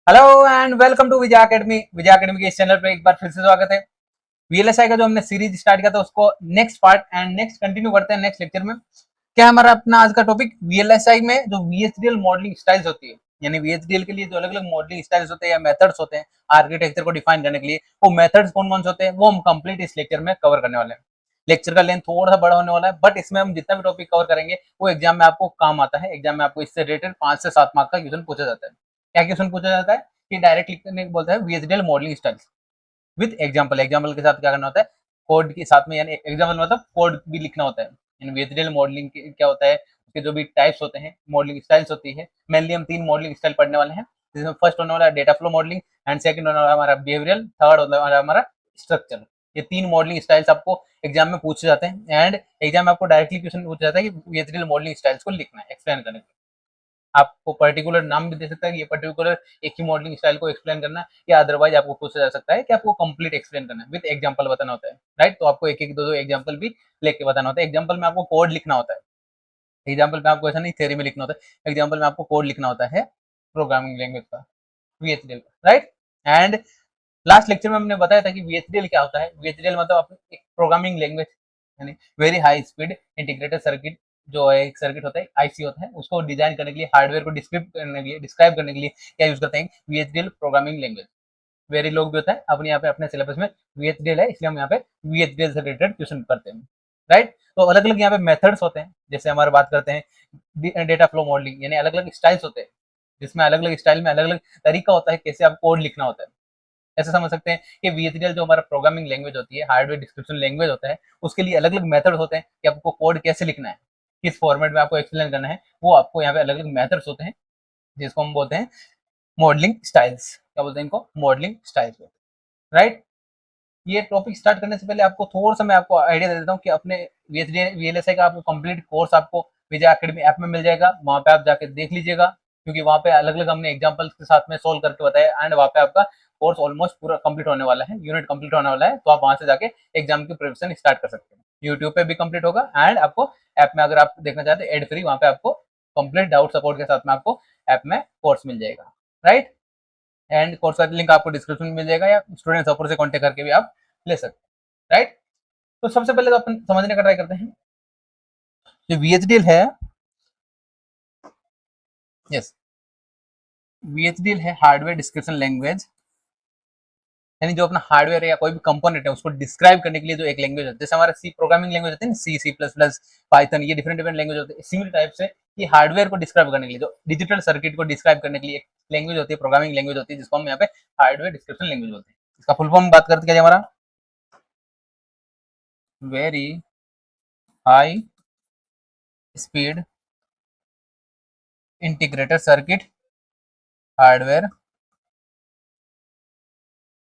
Hello and welcome to Vijay Academy. Vijay Academy के इस channel पर एक बार फिर से स्वागत है। वीएलएसआई का जो हमने सीरीज स्टार्ट किया था उसको next part and next continue करते हैं नेक्स्ट लेक्चर में। क्या हमारा अपना आज का टॉपिक वीएलएसआई में जो वीएचडीएल मॉडलिंग स्टाइल्स होती है, यानी वीएचडीएल के लिए जो अलग अलग मॉडलिंग स्टाइल्स होते हैं या मेथड्स होते हैं आर्किटेक्चर को डिफाइन करने के लिए, वो मेथड्स कौन कौन से होते हैं वो हम कंप्लीट इस लेक्चर में कवर करने वाले हैं। लेक्चर का लेंथ थोड़ा सा बड़ा होने वाला है, बट इसमें हम जितना भी टॉपिक कवर करेंगे वो एग्जाम में आपको काम आता है। एग्जाम में आपको इससे रिलेटेड 5 से 7 मार्क का क्वेश्चन पूछा जाता है। क्या क्वेश्चन पूछा जाता है कि डायरेक्ट लिखने को बोलता है VHDL modelling styles with example. Example के साथ क्या करना होता है, कोड के साथ में, यानी एग्जांपल मतलब कोड भी लिखना होता है। इन वीएचडीएल मॉडलिंग क्या होता है, उसके जो भी टाइप्स होते हैं, मॉडलिंग स्टाइल्स होती है। मेनली हम 3 मॉडलिंग स्टाइल पढ़ने वाले हैं, जिसमें फर्स्ट होने वाला है data flow modelling, and second होने वाला हमारा बिहेवियरल, थर्ड होने वाला हमारा स्ट्रक्चर। ये 3 मॉडलिंग स्टाइल्स आपको एग्जाम में पूछे जाते हैं, एंड एग्जाम में आपको डायरेक्टली क्वेश्चन पूछा जाता है कि वीएचडीएल मॉडलिंग स्टाइल्स को लिखना है, एक्सप्लेन करना है। आपको पर्टिकुलर नाम भी दे सकता है कि ये पर्टिकुलर एक ही मॉडलिंग स्टाइल को एक्सप्लेन करना है, या अदरवाइज आपको पूछा जा सकता है कि आपको कंप्लीट एक्सप्लेन करना है, विद एग्जांपल बताना होता है। राइट, तो आपको एक एक दो दो एग्जांपल भी लेके बताना होता है। एग्जांपल में आपको कोड लिखना होता है, एग्जांपल में आपको ऐसा नहीं थ्योरी में लिखना होता है, एग्जांपल में आपको कोड लिखना होता है प्रोग्रामिंग लैंग्वेज का, वीएचडीएल का। राइट, एंड लास्ट लेक्चर में हमने बताया था कि वीएचडीएल क्या होता है। वीएचडीएल मतलब एक प्रोग्रामिंग लैंग्वेज, यानी very high speed integrated circuit. जो है एक सर्किट होता है, आईसी होता है, उसको डिजाइन करने के लिए, हार्डवेयर को डिस्क्राइब करने के लिए क्या यूज करते हैं, वीएचडीएल प्रोग्रामिंग लैंग्वेज। वेरी लोग भी होता है अपने यहाँ पे अपने सिलेबस में वीएचडीएल है, इसलिए हम यहाँ पे वीएचडीएल से रिलेटेड क्वेश्चन करते हैं। राइट, तो अलग अलग यहाँ पे मेथड्स होते हैं। जैसे हमारे बात करते हैं डेटा फ्लो मॉडलिंग, यानी अलग अलग स्टाइल्स होते हैं, जिसमें अलग अलग स्टाइल में अलग अलग तरीका होता है कैसे आप कोड लिखना होता है। ऐसे समझ सकते हैं कि वीएचडीएल जो हमारा प्रोग्रामिंग लैंग्वेज होती है, हार्डवेयर डिस्क्रिप्शन लैंग्वेज होता है, उसके लिए अलग अलग मेथड होते हैं कि आपको कोड कैसे लिखना है, किस फॉर्मेट में आपको एक्सप्लेन करना है। वो आपको यहाँ पे अलग अलग मेथड्स होते हैं, जिसको हम बोलते हैं मॉडलिंग स्टाइल्स। क्या बोलते हैं इनको? Modelling styles. राइट, ये टॉपिक स्टार्ट करने से पहले आपको थोड़ा सा मैं आपको आइडिया दे देता हूँ कि अपने वीएलएसआई का आपको कंप्लीट कोर्स आपको विजय एकेडमी ऐप में मिल जाएगा। वहाँ पे आप जाके देख लीजिएगा, क्योंकि वहाँ पे अलग अलग हमने एग्जाम्पल्स के साथ में सोल्व करके बताया, एंड वहाँ पे आपका कोर्स ऑलमोस्ट पूरा कंप्लीट होने वाला है, यूनिट कंप्लीट होने वाला है। तो आप वहाँ से जाके एग्जाम की प्रिपरेशन स्टार्ट कर सकते हैं। यूट्यूब पे भी कंप्लीट होगा, एंड आपको ऐप में अगर आप देखना चाहते हैं एड फ्री, वहाँ पे आपको कंप्लीट डाउट सपोर्ट के साथ में आपको ऐप में कोर्स मिल जाएगा। राइट, एंड कोर्स का लिंक आपको डिस्क्रिप्शन में मिल जाएगा, या स्टूडेंट सपोर्ट से कॉन्टेक्ट करके भी आप ले सकते हैं। राइट, तो सबसे पहले तो अपन समझने का ट्राई करते हैं जो वीएचडीएल है। यस, वीएचडीएल है हार्डवेयर डिस्क्रिप्शन लैंग्वेज, यानी जो अपना हार्डवेयर है या कोई भी कंपोनेंट है उसको डिस्क्राइब करने के लिए जो एक लैंग्वेज होती है। जैसे हमारा सी प्रोग्रामिंग लैंग्वेज होती है ना, सी प्लस प्लस, पाइथन, ये डिफरेंट डिफरेंट लैंग्वेज होते हैं। सिमिलर टाइप से ये हार्डवेयर को डिस्क्राइब करने के लिए, जो डिजिटल सर्किट को डिस्क्राइब करने के लिए एक लैंग्वेज होती है, प्रोग्रामिंग लैंग्वेज होती है, जिसको हम यहाँ पे हार्डवेयर डिस्क्रिप्शन लैंग्वेज बोलते हैं। इसका फुल फॉर्म बात करते क्या हमारा, very high speed integrated circuit hardware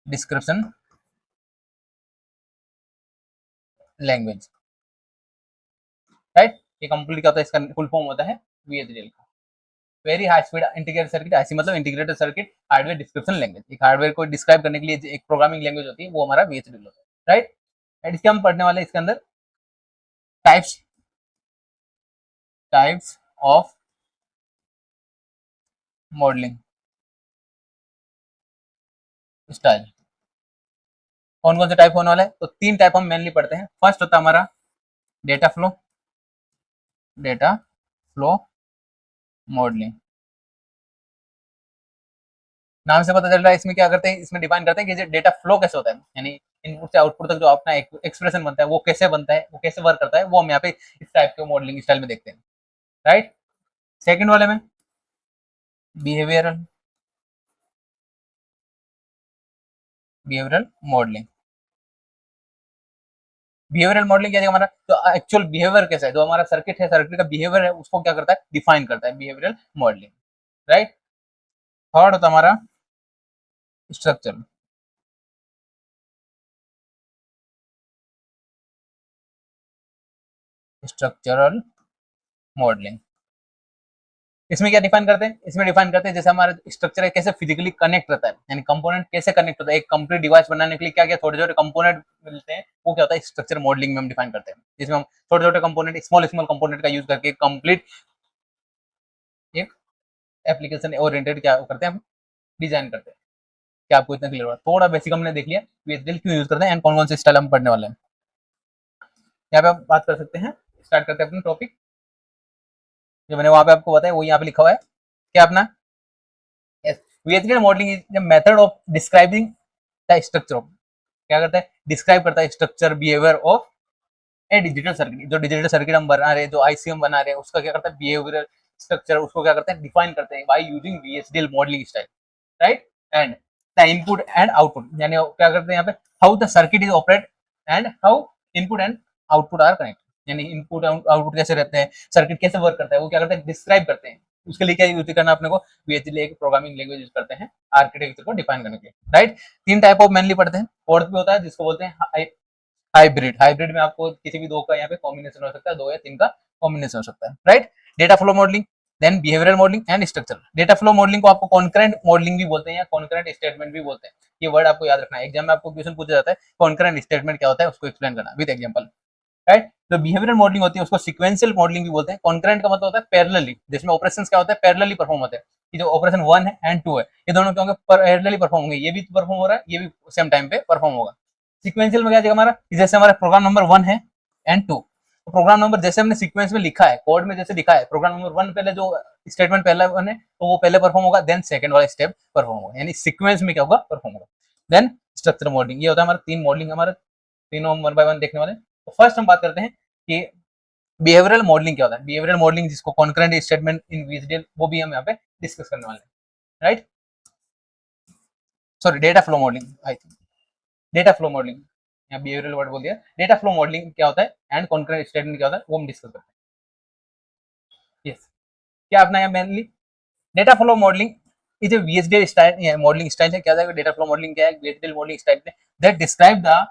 description language. Right, ये कंप्लीट क्या होता है, इसका फुल फॉर्म होता है वीएचडीएल का, very high speed integrated circuit. IC मतलब integrated circuit hardware description language. एक हार्डवेयर को डिस्क्राइब करने के लिए एक प्रोग्रामिंग लैंग्वेज होती है, वो हमारा वीएचडीएल होता है। राइट, एंड इसके हम पढ़ने वाले इसके अंदर types types of modelling style. कौन कौन से टाइप होने वाला है, तो 3 टाइप हम मेनली पढ़ते हैं। फर्स्ट होता है हमारा data flow, data flow modelling. नाम से पता चल रहा है इसमें क्या करते हैं, इसमें डिफाइन करते हैं कि डेटा फ्लो कैसे होता है, यानी इनपुट से आउटपुट तक जो अपना एक्सप्रेशन बनता है वो कैसे बनता है, वो कैसे वर्क करता है, वो हम यहाँ पे इस टाइप के मॉडलिंग स्टाइल में देखते हैं। राइट, सेकंड वाले में behavioural behavioural modelling. Behavioural modelling क्या है, हमारा जो एक्चुअल बिहेवियर कैसा है, जो हमारा सर्किट है, सर्किट का बिहेवियर है, उसको क्या करता है, डिफाइन करता है, बिहेवियरल मॉडलिंग। राइट, थर्ड होता है हमारा स्ट्रक्चर, स्ट्रक्चरल मॉडलिंग। इसमें क्या डिफाइन करते हैं, इसमें डिफाइन करते हैं जैसे हमारा स्ट्रक्चर है कैसे फिजिकली कनेक्ट रहता है, यानी कंपोनेंट कैसे कनेक्ट होता है। एक कंप्लीट डिवाइस बनाने के लिए क्या क्या छोटे छोटे कंपोनेंट मिलते हैं, वो क्या होता है स्ट्रक्चर मॉडलिंग में हम डिफाइन करते हैं, जिसमें हम छोटे छोटे कंपोनेंट, स्मॉल स्मॉल कंपोनेंट का यूज करके कंप्लीट एक एप्लीकेशन ओरिएंटेड क्या करते हैं, हम डिजाइन करते हैं। क्या आपको इतना क्लियर हुआ? थोड़ा बेसिक हमने देख लिया वीएचडीएल क्यों यूज करते हैं एंड कौन कौन से स्टाइल हम पढ़ने वाले हैं। यहाँ पे आप बात कर सकते हैं, स्टार्ट करते हैं अपना टॉपिक। जो मैंने वहां पे आपको बताया वो यहाँ पे लिखा हुआ है क्या अपना, VHDL modelling is the method of describing the structure of, क्या करता है, डिस्क्राइब करता है structure behaviour of A digital circuit. जो डिजिटल सर्किट हम बना रहे हैं, जो आईसी हम बना रहे हैं, उसका क्या करता है बिहेवियरल स्ट्रक्चर, उसको क्या करते हैं डिफाइन करते हैं by using VHDL modelling style, right. And the input and output, यानी क्या करते हैं यहाँ पे, how the circuit is operate and how input and output are connect, यानी इनपुट आउटपुट कैसे रहते हैं, सर्किट कैसे वर्क करता है, वो क्या करते हैं डिस्क्राइब करते हैं। उसके लिए क्या यूज करना अपने को, वीएचडीएल एक प्रोग्रामिंग लैंग्वेज यूज करते हैं आर्किटेक्चर को डिफाइन करने के लिए, राइट। तीन टाइप ऑफ मेनली पढ़ते हैं। फोर्थ भी होता है जिसको बोलते हैं हाइब्रिड। हाइब्रिड में आपको किसी भी दो का यहाँ पे कॉम्बिनेशन हो सकता है, दो या तीन का कॉम्बिनेशन हो सकता है, right. Data flow modelling, then behavioural modelling and structure. Data flow modelling को आपको कॉन्करेंट मॉडलिंग भी बोलते हैं या कॉन्करेंट स्टेटमेंट भी बोलते हैं। ये वर्ड आपको याद रखना है, एग्जाम में आपको क्वेश्चन पूछा जाता है कॉन्करेंट स्टेटमेंट क्या होता है, उसको एक्सप्लेन करना विद एग्जांपल, राइट। जो बिहेवियरल मॉडलिंग होती है उसको सीक्वेंशियल मॉडलिंग भी बोलते हैं। कॉन्करेंट का मतलब होता है पैरेलली, जिसमें ऑपरेशंस क्या होता है पैरेलली परफॉर्म होते हैं, कि जो ऑपरेशन 1 है एंड 2 है ये दोनों क्या होंगे पैरेलली परफॉर्म होंगे, ये भी परफॉर्म हो रहा है, ये भी सेम टाइम पे परफॉर्म होगा। सीक्वेंशियल में क्या जाएगा हमारा, जैसे हमारा प्रोग्राम नंबर 1 है एंड 2, तो प्रोग्राम नंबर जैसे हमने सीक्वेंस में लिखा है, कोड में जैसे लिखा है, प्रोग्राम नंबर 1 पहले जो स्टेटमेंट पहला वन है तो वो पहले परफॉर्म होगा, देन सेकंड वाला स्टेप परफॉर्म होगा, यानी सीक्वेंस में क्या होगा परफॉर्म होगा। देन स्ट्रक्चर मॉडलिंग, ये होता है हमारा तीन मॉडलिंग, हमारे तीनों वन बाय वन देखने वाले। तो फर्स्ट हम बात करते हैं कि बिहेवियरल मॉडलिंग क्या होता है। बिहेवियरल मॉडलिंग जिसको कॉन्करेंट स्टेटमेंट इन वीएचडीएल, वो भी हम यहाँ पे डिस्कस करने वाले हैं, right. Sorry, data flow modelling, I think data flow modelling, यहाँ बिहेवियरल वर्ड बोल दिया। डेटा फ्लो मॉडलिंग क्या होता है एंड कॉन्करेंट स्टेटमेंट क्या होता है वो हम डिस्कस करते हैं। यस, क्या अपना यहाँ mainly data flow modelling is a VHDL style, modelling style है। क्या डेटा फ्लो मॉडलिंग क्या है, वीएचडीएल मॉडलिंग स्टाइल है that describe the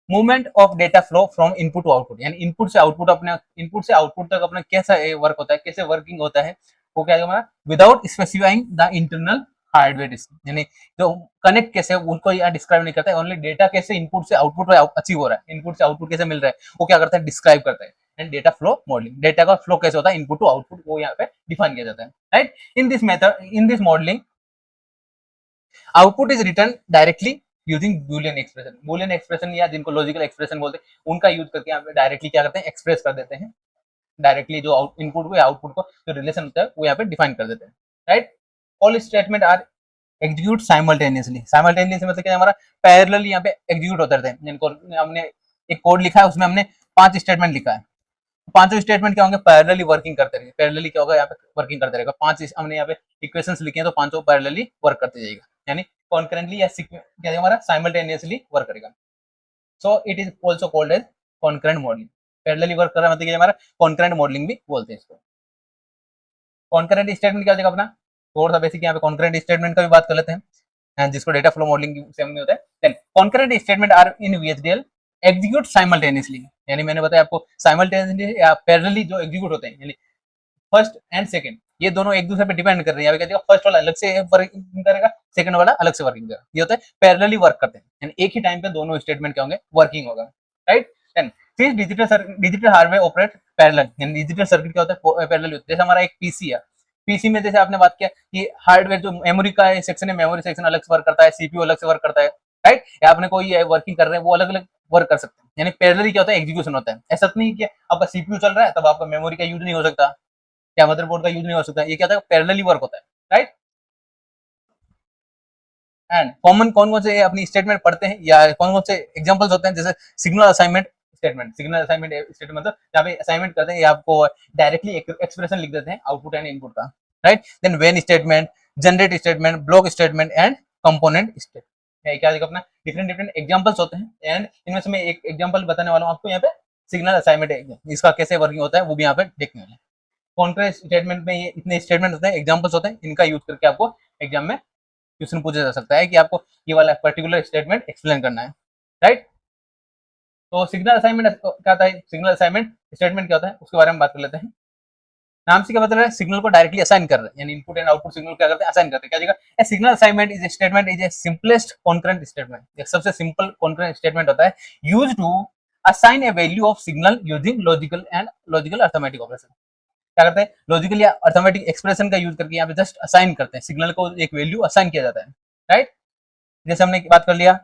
movement of data flow from input to output, यानी इनपुट से आउटपुट, अपने इनपुट से आउटपुट तक अपना कैसा वर्क होता है, कैसे वर्किंग होता है, वो क्या हमारा without specifying the internal hardware, यानी जो कनेक्ट कैसे उनको यहाँ डिस्क्राइब नहीं करता है, ओनली डेटा कैसे इनपुट से आउटपुट अचीव हो रहा है, इनपुट से आउटपुट कैसे मिल रहा है वो क्या करता है डिस्क्राइब करता है। And data flow modelling, data का फ्लो कैसे होता है इनपुट टू आउटपुट, वो यहाँ पे डिफाइन किया जाता है, right. In this method, in this modelling output is return directly using Boolean expression. Boolean expression या जिनको लॉजिकल एक्सप्रेशन बोलते हैं उनका यूज करके यहाँ पे डायरेक्टली क्या करते हैं एक्सप्रेस कर देते हैं, डायरेक्टली जो इनपुट को या आउटपुट को जो रिलेशन होता है वो यहाँ पे डिफाइन कर देते हैं, right. All statement are execute simultaneously. Simultaneously मतलब क्या, हमारा पैरेलली यहाँ पे एग्जीक्यूट होते रहते हैं। जिनको हमने एक कोड लिखा है उसमें हमने 5 स्टेटमेंट लिखा है, पांचों स्टेटमेंट क्या होंगे पैरेलली वर्किंग करते रहेंगे। पैरेलली क्या होगा यहाँ पे वर्किंग करते रहेगा, 5 हमने यहाँ पे इक्वेशंस लिखे हैं तो पांचों पैरेलली वर्क करते जाएगा, यानी कॉन्करेंटली या क्या हमारा साइमल्टेनियसली वर्क करेगा। So it is also called as concurrent modelling. Parallelly work कर रहा है मतलब हमारा कॉन्करेंट मॉडलिंग भी बोलते हैं इसको। कॉन्करेंट स्टेटमेंट क्या हो जाएगा अपना, थोड़ा सा बेसिक यहाँ पे कॉन्करेंट स्टेटमेंट का भी बात कर लेते हैं, जिसको डेटा फ्लो मॉडलिंग सेम नहीं होता है। Then concurrent statement are in VHDL execute simultaneously, यानी मैंने बताया आपको साइमल्टेनियसली या पैरेलली जो एग्जीक्यूट होते हैं, यानी फर्स्ट एंड सेकंड ये दोनों एक दूसरे पे डिपेंड कर रहे हैं। क्या फर्स्ट वाला अलग से वर्किंग करेगा, सेकंड वाला अलग से वर्किंग करेगा, ये होता है पैरेलली वर्क करते हैं, यानी एक ही टाइम पे दोनों स्टेटमेंट क्या होंगे वर्किंग होगा, राइट। देन फिर डिजिटल हार्डवेयर ऑपरेट पैरेलल, यानी डिजिटल सर्किट क्या होता है पैरेलल होता है। जैसे हमारा एक पीसी है, पीसी में जैसे आपने बात किया कि हार्डवेयर जो मेमोरी का सेक्शन है, मेमोरी सेक्शन अलग से वर्क करता है, सीपीयू अलग से वर्क करता है, राइट। या आपने कोई वर्किंग कर रहे हैं वो अलग अलग वर्क कर सकते हैं, यानी पैरेलली क्या होता है एग्जीक्यूशन होता है। ऐसा नहीं कि आपका सीपीयू चल रहा है तब आपका मेमोरी का यूज नहीं हो सकता या मदरबोर्ड का यूज नहीं हो सकता, ये क्या होता है पैरेलली वर्क होता है, राइट। एंड कॉमन कौन कौन से अपनी स्टेटमेंट पढ़ते हैं या कौन कौन से एग्जांपल्स होते हैं, जैसे signal assignment statement. Signal assignment statement मतलब जहाँ पे असाइनमेंट करते हैं या आपको डायरेक्टली एक्सप्रेशन लिख देते हैं आउटपुट एंड इनपुट का, right. Then when statement, generate statement, block statement and component statement, क्या अपना डिफरेंट डिफरेंट एग्जांपल्स होते हैं। एंड इनमें से मैं एक एग्जांपल बताने वाला हूँ आपको यहाँ पे, सिग्नल असाइनमेंट इसका कैसे वर्किंग होता है वो भी यहाँ पे देखने वाले हैं। कॉन्करेंट स्टेटमेंट में ये इतने स्टेटमेंट होते हैं, एग्जांपल्स होते हैं, इनका यूज करके आपको एग्जाम में क्वेश्चन पूछा जा सकता है कि आपको ये वाला पर्टिकुलर स्टेटमेंट एक्सप्लेन करना है, राइट। तो सिग्नल असाइनमेंट क्या होता है, सिग्नल असाइनमेंट स्टेटमेंट क्या होता है उसके बारे में बात कर लेते हैं। नाम से क्या बता रहा है, सिग्नल को डायरेक्टली असाइन कर रहे हैं, यानी इनपुट एंड आउटपुट सिग्नल क्या करते हैं असाइन करते हैं। क्या जगह signal assignment is statement is a simplest concurrent statement, एक सबसे सिंपल कॉन्करेंट स्टेटमेंट होता है used to assign a value of signal using logical arithmetic operation. क्या करते हैं, लॉजिकली अर्थमेटिक एक्सप्रेशन का यूज करके यहाँ पे जस्ट असाइन करते हैं, सिग्नल को एक वैल्यू असाइन किया जाता है, राइट। जैसे हमने बात कर लिया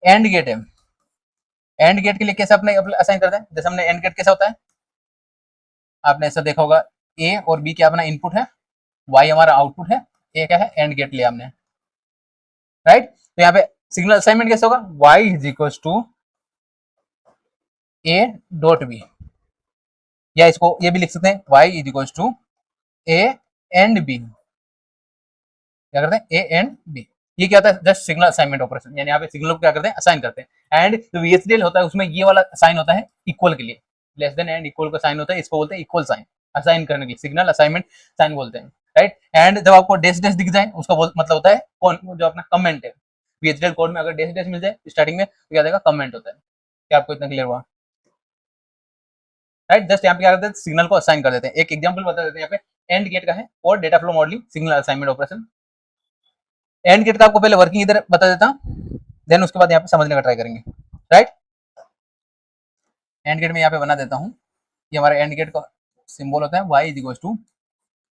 एंड गेट है, एंड गेट के लिए कैसे अपने असाइन करते हैं, जैसे हमने एंड गेट कैसा होता है, आपने ऐसा देखा होगा, ए और बी क्या अपना इनपुट है, वाई हमारा आउटपुट है, ए क्या है एंड गेट लिया हमने, राइट। तो यहाँ पे सिग्नल असाइनमेंट कैसे होगा, Y is equal to A dot B, या इसको ये भी लिख सकते हैं Y is equal to A and B, क्या करते हैं ए एंड बी। ये क्या होता है, जस्ट सिग्नल असाइनमेंट ऑपरेशन, यानी यहाँ पे सिग्नल को क्या करते हैं असाइन करते हैं। एंड जो वीएचडीएल होता है उसमें ये वाला साइन होता है इक्वल के लिए, लेस देन एंड इक्वल का साइन होता है, इसको बोलते हैं इक्वल साइन, असाइन करने के लिए सिग्नल असाइनमेंट साइन बोलते हैं, राइट। एंड जब आपको डैश डैश दिख जाए उसका मतलब होता है कौन, जो अपना कमेंट है, वीएचडीएल कोड में अगर डैश डैश मिल जाए स्टार्टिंग में तो क्या देगा, कमेंट होता है। क्या आपको इतना क्लियर हुआ, राइट। जस्ट यहाँ पे क्या करते हैं, सिग्नल को असाइन कर देते हैं। एक एग्जांपल बता देते हैं यहाँ पे, एंड गेट का है और data flow modelling signal assignment operation. And gate का आपको पहले वर्किंग इधर बता देता हूँ, देन उसके बाद यहाँ पे समझने का ट्राई करेंगे, राइट। एंड गेट में यहाँ पे बना देता हूँ, ये हमारा एंड गेट का सिंबल होता है, वाई इज इक्वल टू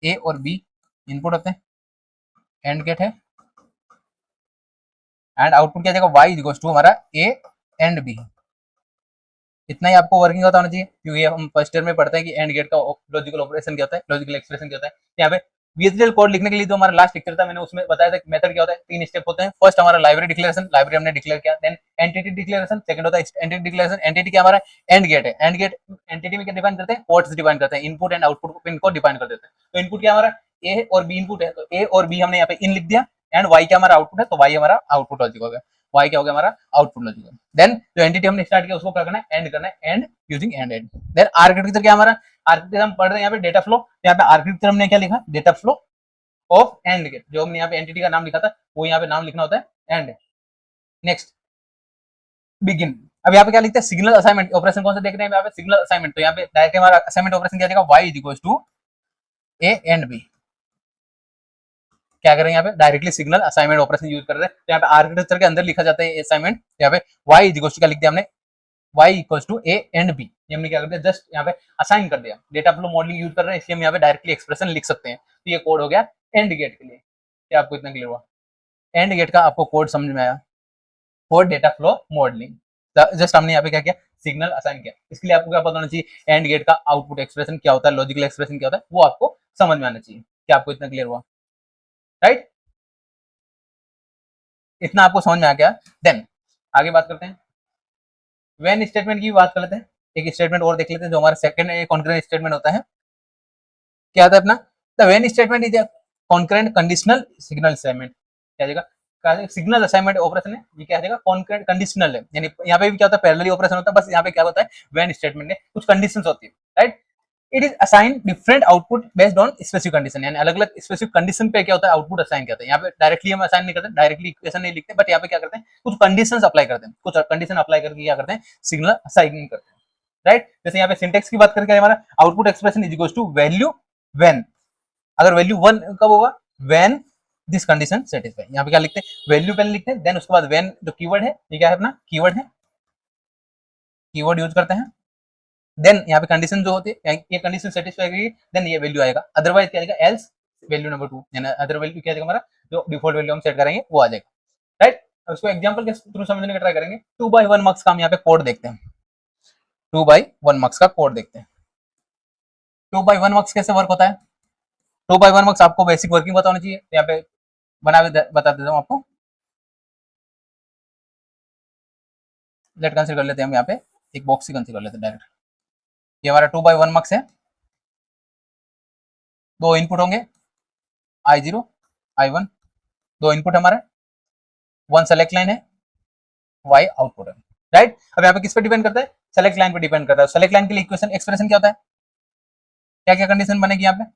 ए और बी इनपुट होते हैं, एंड गेट है, एंड आउटपुट क्या जाएगा, वाई इज इक्वल टू हमारा ए एंड बी। इतना ही आपको वर्किंग होता होना चाहिए, क्योंकि हम फर्स्ट ईयर में पढ़ते हैं कि एंड गेट का लॉजिकल ऑपरेशन क्या होता है, लॉजिकल एक्सप्रेशन क्या होता है। यहाँ पे वीएचडीएल कोड लिखने के लिए जो हमारा लास्ट लेक्चर था मैंने उसमें बताया था मेथड क्या होता है, 3 स्टेप होते हैं। फर्स्ट हमारा लाइब्रेरी डिक्लेरेशन, लाइब्रेरी हमने डिक्लेयर किया, देन एंटिटी डिक्लेरेशन, सेकंड होता है एंटिटी डिक्लेरेशन। एंटिटी क्या हमारा एंड गेट है, एंड गेट एंटिटी में क्या डिफाइन करते हैं, पोर्ट्स डिफाइन करते हैं, इनपुट एंड आउटपुट पिन को डिफाइन कर देते हैं। तो इनपुट क्या हमारा ए और बी इनपुट है, तो ए और बी हमने यहाँ पे इन लिख दिया, एंड वाई क्या हमारा आउटपुट है, तो वाई हमारा आउटपुट लॉजिक हो गया, वाई क्या हो गया हमारा आउटपुट लॉजिक। देन जो एंटिटी हमने स्टार्ट किया उसको क्या करना है, एंड करना है, end using and end. Then architecture क्या हमारा, आर्किटेक्चर हम पढ़ रहे हैं यहाँ पे डेटा फ्लो, यहाँ पे आर्किटेक्चर हमने क्या लिखा, data flow of and gate, जो हमने यहाँ पे एंटिटी का नाम लिखा था वो यहाँ पे नाम लिखना होता है एंड। नेक्स्ट बिगिन, अब यहाँ पे क्या लिखते हैं, सिग्नल असाइनमेंट ऑपरेशन कौन सा देख रहे हैं यहाँ पे, सिग्नल असाइनमेंट। तो यहाँ पे डायरेक्ट हमारा असाइनमेंट ऑपरेशन क्या जाएगा, Y is equal to A and B. क्या करें यहाँ पे, directly signal assignment operation use कर रहे हैं। तो यहाँ पे आर्किटेक्चर के अंदर लिखा जाता है असाइनमेंट, यहाँ पे वाई इज इक्वल टू क्या लिख दिया हमने, y equals to A and B, ये हमने क्या कर दिया, जस्ट यहाँ पे असाइन कर दिया। डेटा फ्लो मॉडलिंग यूज कर रहे हैं इसलिए हम यहाँ पे डायरेक्टली एक्सप्रेशन लिख सकते हैं। तो ये कोड हो गया एंड गेट के लिए। क्या आपको इतना क्लियर हुआ, एंड गेट का आपको कोड समझ में आया for data flow modelling. Just हमने यहाँ पे क्या किया, सिग्नल असाइन किया। इसके लिए आपको क्या पता होना चाहिए, एंड गेट का आउटपुट एक्सप्रेशन क्या होता है, लॉजिकल एक्सप्रेशन क्या होता है, वो आपको समझ में आना चाहिए। क्या आपको इतना क्लियर हुआ, राइट। इतना आपको समझ में आ गया। देन आगे बात करते हैं, व्हेन स्टेटमेंट की बात कर लेते हैं। एक स्टेटमेंट और देख लेते हैं जो हमारा सेकंड कॉन्करेंट स्टेटमेंट होता है। क्या होता है अपना, the when statement is a concurrent conditional signal assignment. क्या जाएगा, सिग्नल असाइनमेंट ऑपरेशन है, ये क्या जाएगा कॉन्करेंट कंडीशनल है। यानी यहाँ पे भी क्या होता है, पैरेलली ऑपरेशन होता है, बस यहाँ पे क्या होता है, व्हेन स्टेटमेंट में कुछ कंडीशंस होती है, right. It is assign different output based on specific condition, यानी अलग अलग स्पेसिफिक कंडीशन पे क्या होता है, आउटपुट असाइन करते हैं। यहाँ पे डायरेक्टली हम असाइन नहीं करते, डायरेक्टली इक्वेशन नहीं लिखते, बट यहाँ पे क्या करते हैं, कुछ कंडीशंस अप्लाई करते हैं, कुछ कंडीशन अप्लाई करके क्या करते हैं, सिग्नल असाइन करते हैं, राइट। जैसे यहाँ पे सिंटेक्स की बात करके हमारा output expression is equal to value when, अगर वैल्यू 1 कब होगा, व्हेन दिस कंडीशन सेटिस्फाई। यहाँ पे क्या लिखते हैं, वैल्यू पहले लिखते हैं, देन उसके बाद व्हेन जो कीवर्ड है, ये क्या है अपना कीवर्ड है, कीवर्ड यूज करते हैं। देन यहाँ पे कंडीशन जो होती है, ये कंडीशन सेटिस्फाई करेगी, देन ये वैल्यू आएगा, अदरवाइज क्या आएगा, एल्स वैल्यू नंबर 2, यानी अदर वैल्यू क्या आएगा हमारा, जो डिफॉल्ट वैल्यू हम सेट करेंगे वो आ जाएगा, राइट। उसको एग्जांपल के थ्रू समझने का ट्राई करेंगे। 2x1 मार्क्स का हम यहाँ पे कोड देखते हैं, 2x1 मार्क्स का कोड देखते हैं। 2x1 मार्क्स कैसे वर्क होता है, 2x1 मार्क्स आपको बेसिक वर्किंग बताना चाहिए, यहाँ पे बता देता हूँ आपको। लेट कंसीडर कर लेते हैं हम, यहाँ पे एक बॉक्स ही कंसीडर कर लेते हैं डायरेक्ट। ये हमारा 2x1 मार्क्स है, दो इनपुट होंगे I0 I1, दो इनपुट हमारे, 1 सेलेक्ट लाइन है, Y आउटपुट है, राइट। अब यहाँ पे किस पे डिपेंड करता है, सेलेक्ट लाइन पे डिपेंड करता है। सेलेक्ट लाइन के लिए इक्वेशन एक्सप्रेशन क्या होता है, क्या क्या कंडीशन बनेगी यहाँ पे,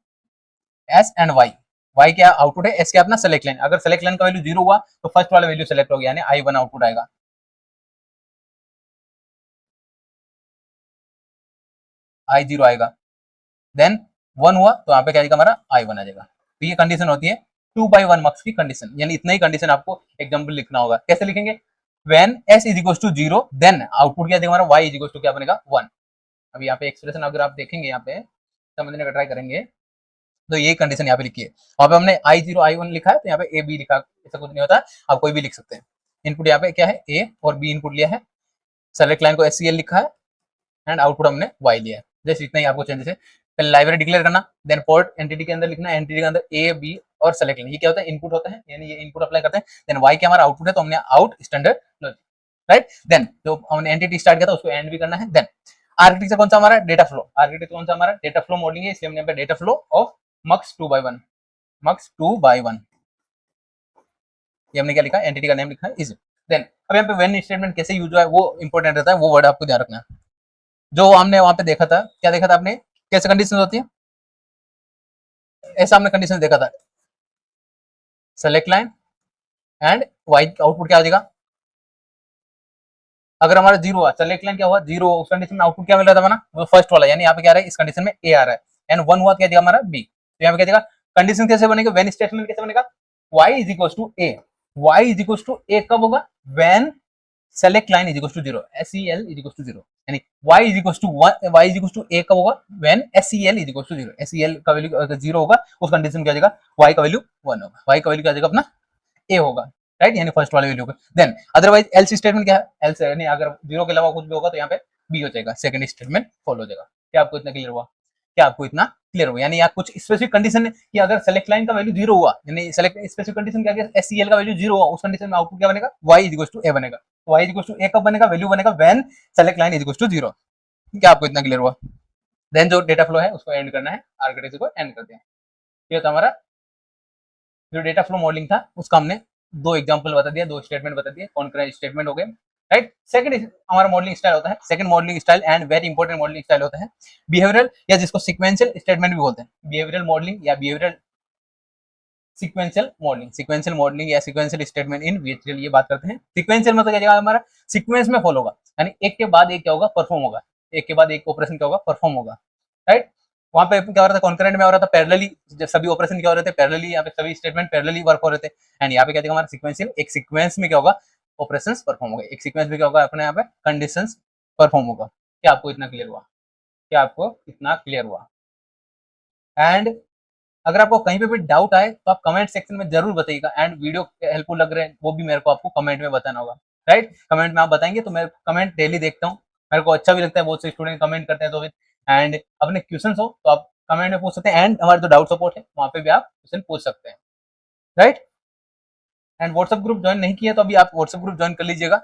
S एंड Y, Y क्या आउटपुट है, S क्या अपना सेलेक्ट लाइन। अगर सेलेक्ट लाइन का वैल्यू 0 हुआ तो फर्स्ट वाला वैल्यू सेलेक्ट हो गया, यानी I1 आउटपुट आएगा, I0 आएगा। देन 1 हुआ तो यहाँ पे क्या आएगा हमारा I1 आ जाएगा। तो ये कंडीशन होती है 2x1 मार्क्स की कंडीशन, यानी इतना ही कंडीशन आपको एग्जांपल लिखना होगा। कैसे लिखेंगे, when s is equal to 0 then output क्या देगा हमारा, y इज इक्वल टू क्या बनेगा 1। अब यहाँ पे एक्सप्रेशन अगर आप देखेंगे यहाँ पे समझने का ट्राई करेंगे तो ये कंडीशन यहाँ पे लिखी है। वहाँ पे हमने I0 I1 लिखा है तो यहाँ पे A B लिखा, ऐसा कुछ नहीं होता, आप कोई भी लिख सकते हैं। इनपुट यहाँ पे क्या है, A और B इनपुट लिया है, सेलेक्ट लाइन को SCL लिखा है एंड आउटपुट हमने Y लिया है। जैसे इतना ही आपको चेंजेस है। पहले लाइब्रेरी डिक्लेयर करना, देन पोर्ट एंटिटी के अंदर लिखना, एंटिटी के अंदर A B और सेलेक्ट लाइन, ये क्या होता है, इनपुट होता है, यानी ये इनपुट अप्लाई करते हैं। देन Y क्या हमारा आउटपुट है, तो हमने out standard logic, right. Then जो हमने एंटिटी स्टार्ट किया था उसको एंड भी करना है। देन आर्किटेक्चर कौन सा हमारा, डेटा फ्लो, आर्किटेक्चर कौन सा हमारा, डेटा फ्लो मॉडलिंग है, इसलिए हमने यहाँ पे डेटा फ्लो ऑफ मक्स 2/1, मक्स 2/1, ये हमने क्या लिखा है, एंटिटी का नेम लिखा है इज। देन अब यहाँ पे व्हेन स्टेटमेंट कैसे यूज हुआ है वो इंपॉर्टेंट रहता है, वो वर्ड आपको ध्यान रखना है। जो हमने वहां पे देखा था, क्या देखा था आपने, कैसे कंडीशन होती है, ऐसा हमने कंडीशन देखा था, select line and Y output क्या हो जाएगा, अगर हमारा जीरो हुआ, सेलेक्ट लाइन क्या हुआ, जीरो, उस कंडीशन में आउटपुट क्या मिल रहा था हमारा, वो फर्स्ट वाला, यानी यहाँ पे क्या रहा है, इस कंडीशन में ए आ रहा है, एंड वन हुआ क्या देगा हमारा बी, तो यहाँ पे क्या देगा, कंडीशन कैसे बनेगा, व्हेन स्टेटमेंट कैसे बनेगा, y is equal to A, y is equal to A कब होगा, when select line is equal to zero, SEL is equal to zero, यानी y is equal to y is equal to A कब होगा, when SEL is equal to zero, SEL का value अगर zero होगा उस condition में क्या जाएगा, y का वैल्यू 1 होगा, y का वैल्यू क्या जाएगा अपना ए होगा, राइट, यानी फर्स्ट वाले वैल्यू पे। देन अदरवाइज एल्स स्टेटमेंट क्या है, एल्स यानी अगर जीरो के अलावा कुछ भी होगा तो यहाँ पे बी हो जाएगा, सेकंड स्टेटमेंट फॉलो हो जाएगा। क्या आपको इतना क्लियर हुआ, क्या आपको इतना क्लियर हुआ, यानी आप कुछ स्पेसिफिक कंडीशन है कि अगर सेलेक्ट लाइन का वैल्यू जीरो हुआ, यानी सेलेक्ट स्पेसिफिक कंडीशन क्या है, SEL का वैल्यू जीरो हुआ, उस कंडीशन में आउटपुट क्या बनेगा, y is equal to A बनेगा, y is equal to A कब बनेगा, वैल्यू बनेगा when select line is equal to zero. क्या आपको इतना क्लियर हुआ। देन जो डेटा फ्लो है उसको एंड करना है, आर्किटेक्चर को एंड करते हैं। ये तो हमारा जो डेटा फ्लो मॉडलिंग था उसका हमने दो एग्जांपल बता दिया, दो स्टेटमेंट बता दिए, कॉन्करेंट स्टेटमेंट हो गए, राइट। सेकंड हमारा मॉडलिंग स्टाइल होता है, second modelling style and very important modelling style होता है बिहेवियरल, या जिसको सीक्वेंशियल स्टेटमेंट भी बोलते हैं, बिहेवियरल मॉडलिंग या behavioural sequential modelling, sequential modelling या सीक्वेंशियल स्टेटमेंट इन बिहेवियरल, ये बात करते हैं। सीक्वेंशियल मतलब क्या हमारा सीक्वेंस में फॉलो होगा, यानी एक के बाद एक क्या होगा, परफॉर्म होगा, एक के बाद एक ऑपरेशन क्या होगा, परफॉर्म होगा, राइट। वहां पे क्या हो रहा था, कॉन्करेंट में हो रहा था पैरेलली, सभी ऑपरेशन क्या हो रहे थे पैरेलली, यहाँ पे सभी स्टेटमेंट पैरेलली वर्क हो रहे थे, एंड यहाँ पे क्या हमारा सीक्वेंशियल, एक सीक्वेंस में क्या होगा, ऑपरेशंस परफॉर्म होगा, एक सीक्वेंस में क्या होगा अपने यहाँ पे कंडीशंस परफॉर्म होगा। क्या आपको इतना क्लियर हुआ, क्या आपको इतना क्लियर हुआ। एंड अगर आपको कहीं पे भी डाउट आए तो आप कमेंट सेक्शन में जरूर बताइएगा, एंड वीडियो हेल्पफुल लग रहे हैं वो भी मेरे को आपको कमेंट में बताना होगा, राइट। कमेंट में आप बताएंगे तो मैं कमेंट डेली देखता हूँ, मेरे को अच्छा भी लगता है, बहुत से स्टूडेंट कमेंट करते हैं, तो एंड अपने क्वेश्चन हो तो आप कमेंट में पूछ सकते हैं, एंड हमारे जो डाउट सपोर्ट है वहाँ पे भी आप क्वेश्चन पूछ सकते हैं, right. And WhatsApp group join नहीं किया तो अभी आप व्हाट्सएप ग्रुप ज्वाइन कर लीजिएगा,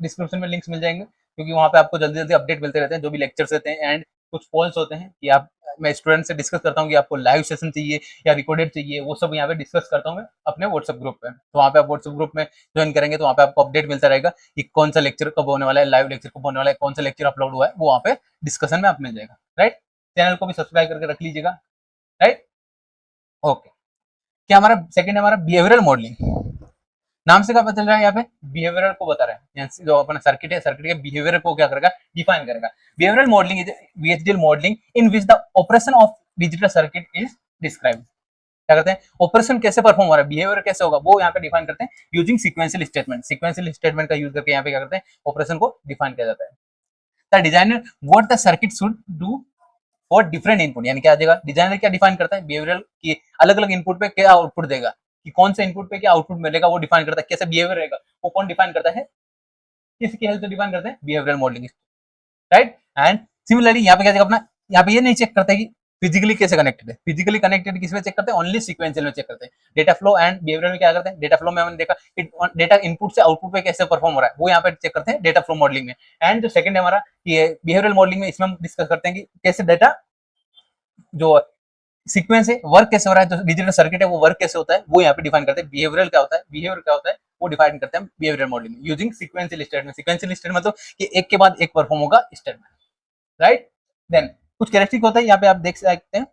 डिस्क्रिप्शन में लिंक्स मिल जाएंगे, क्योंकि वहाँ पे आपको जल्दी जल्दी अपडेट मिलते रहते हैं, जो भी लेक्चर्स रहते हैं, एंड कुछ पॉल्स होते हैं कि आप, मैं स्टूडेंट से डिस्कस करता हूँ कि आपको लाइव सेशन चाहिए या रिकॉर्डेड चाहिए, वो सब यहाँ पे डिस्कस करता हूँ मैं अपने व्हाट्सएप ग्रुप पे। तो वहाँ पे आप व्हाट्सएप ग्रुप में ज्वाइन करेंगे तो वहाँ पे आपको अपडेट मिलता रहेगा कि कौन सा लेक्चर कब होने वाला है, लाइव लेक्चर कब होने वाला है, कौन सा लेक्चर अपलोड हुआ है, वो वहाँ पे डिस्कशन में आप मिल जाएगा, राइट। चैनल को भी सब्सक्राइब करके रख लीजिएगा, राइट, ओके। क्या हमारा सेकंड है हमारा बिहेवियरल मॉडलिंग, नाम से क्या पता चल रहा है, यहाँ पे बिहेवियर को बता रहा है, जो अपना सर्किट है, सर्किट के बिहेवियर को क्या करेगा, डिफाइन करेगा। Behavioural modelling is VHDL modelling in which the operation of digital circuit is described. क्या करते हैं, ऑपरेशन कैसे परफॉर्म हो रहा है, बिहेवियर कैसे होगा, वो यहाँ पे डिफाइन करते हैं using sequential statement, sequential statement का यूज करके यहाँ पे क्या करते हैं, ऑपरेशन को डिफाइन किया जाता है। The designer what the circuit should do for different input, यानी क्या देगा, डिजाइनर क्या डिफाइन करता है, बिहेवियरल की अलग अलग इनपुट पे क्या आउटपुट देगा, कि कौन से इनपुट पे क्या आउटपुट मिलेगा वो डिफाइन करता है, कैसे बिहेवियर रहेगा वो कौन डिफाइन करता है, किसकी हेल्प से डिफाइन करते हैं, behavioural modelling, right. And similarly यहाँ पे क्या अपना, यहाँ पे ये नहीं चेक करते कि फिजिकली कैसे कनेक्टेड है, फिजिकली कनेक्टेड किस में चेक करते हैं, ओनली सीक्वेंशियल में चेक करते हैं। डेटा फ्लो एंड बिहेवियर में क्या करते हैं, डेटा फ्लो में हमने देखा कि डेटा इनपुट से आउटपुट पे कैसे परफॉर्म हो रहा है, वो यहाँ पे चेक करते हैं डेटा फ्लो मॉडलिंग में। एंड जो सेकंड है हमारा ये बिहेवियरल मॉडलिंग में, इसमें हम डिस्कस करते हैं कि कैसे डेटा जो सीक्वेंस है वर्क कैसे हो रहा है, जो डिजिटल सर्किट है वो वर्क कैसे होता है, वो यहाँ पे डिफाइन करते हैं। बिहेवियरल क्या होता है, बिहेवियर क्या होता है वो डिफाइन करते हैं behavioural modelling using sequential statement. Sequential statement मतलब कि एक के बाद एक परफॉर्म होगा स्टेटमेंट, राइट। देन कुछ कैरेक्टरिस्टिक होता है यहाँ पे आप देख सकते हैं,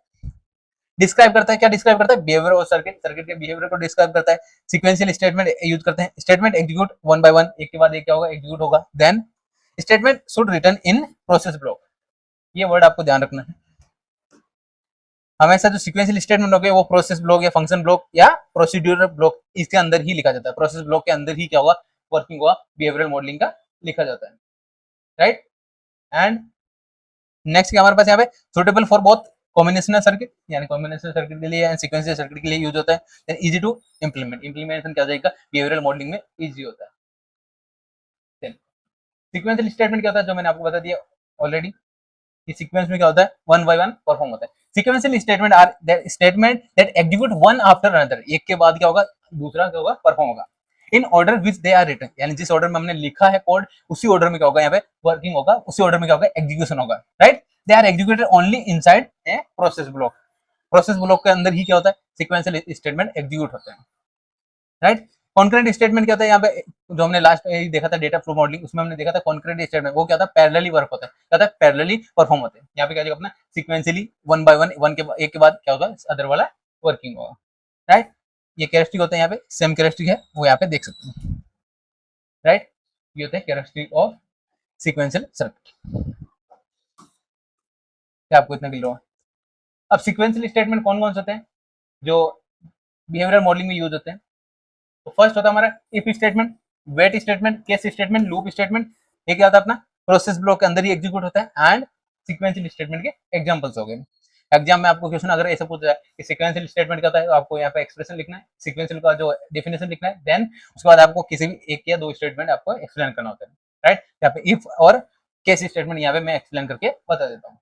डिस्क्राइब करता है, क्या डिस्क्राइब करता है, बिहेवियर और सर्किट, सर्किट के बिहेवियर को डिस्क्राइब करता है। सीक्वेंशियल स्टेटमेंट यूज करते हैं, statement execute one by one, एक के बाद एक क्या होगा, एग्जीक्यूट होगा। Then statement should written in process block, ये वर्ड आपको ध्यान रखना है, हमेशा जो सीक्वेंशियल स्टेटमेंट हो गए वो प्रोसेस ब्लॉक या फंक्शन ब्लॉक या प्रोसीड्यूरल ब्लॉक इसके अंदर ही लिखा जाता है, प्रोसेस ब्लॉक के अंदर ही क्या होगा, वर्किंग हुआ बिहेवियरल मॉडलिंग का लिखा जाता है, राइट। एंड नेक्स्ट क्या हमारे पास यहाँ पे, suitable for both combinational circuit, यानी कॉम्बिनेशनल सर्किट के लिए एंड सीक्वेंशियल सर्किट के लिए यूज होता है। Then easy to implement, implementation क्या हो जाएगा, बिहेवियरल मॉडलिंग में इजी होता है। देन सीक्वेंशियल स्टेटमेंट क्या होता है, जो मैंने आपको बता दिया ऑलरेडी, कि सीक्वेंस में क्या होता है, वन बाय वन परफॉर्म होता है। Sequential statement are that statement that execute one after another, एक के बाद क्या होगा, दूसरा क्या होगा, परफॉर्म होगा। In order which they are written, यानी जिस ऑर्डर में हमने लिखा है कोड, उसी ऑर्डर में क्या होगा, यहाँ पे वर्किंग होगा, उसी ऑर्डर में क्या होगा, एग्जीक्यूशन होगा, right. They are executed only inside a process block, process block के अंदर ही क्या होता है, सीक्वेंशियल स्टेटमेंट एग्जीक्यूट होते हैं, राइट। कॉन्करेंट स्टेटमेंट क्या होता है, यहाँ पे जो हमने लास्ट में देखा था डेटा फ्लो मॉडलिंग, उसमें हमने देखा था कॉन्करेंट स्टेटमेंट, वो क्या था, पैरेलली वर्क होता है, क्या था, पैरेलली परफॉर्म होते हैं। यहाँ पे क्या अपना sequentially one by one, one के एक के बाद क्या होगा, अदर वाला वर्किंग होगा, राइट। ये कैरेक्टरिस्टिक होता है, यहाँ पे सेम कैरेक्टरिस्टिक है, वो यहाँ पे देख सकते हैं, राइट। ये होता है कैरेक्टरिस्टिक ऑफ सीक्वेंशियल सर्किट। क्या आपको इतना क्लियर हुआ? अब सीक्वेंशियल स्टेटमेंट कौन कौन से होते हैं जो बिहेवियरल मॉडलिंग में यूज होते हैं? तो फर्स्ट होता है हमारा if statement, wait statement, case statement, loop statement. ये क्या होता है, अपना प्रोसेस ब्लॉक के अंदर ही एग्जीक्यूट होता है। एंड सीक्वेंशियल स्टेटमेंट के एग्जांपल्स हो गए। एग्जाम में आपको क्वेश्चन अगर ऐसा पूछा जाए कि सीक्वेंशियल स्टेटमेंट क्या होता है, तो आपको यहाँ पे एक्सप्रेशन लिखना है, सीक्वेंशियल का जो डेफिनेशन लिखना है, देन उसके बाद आपको किसी भी एक या दो स्टेटमेंट आपको एक्सप्लेन करना होता है, राइट। यहाँ पे इफ और केस स्टेटमेंट यहाँ पे मैं एक्सप्लेन करके बता देता हूँ।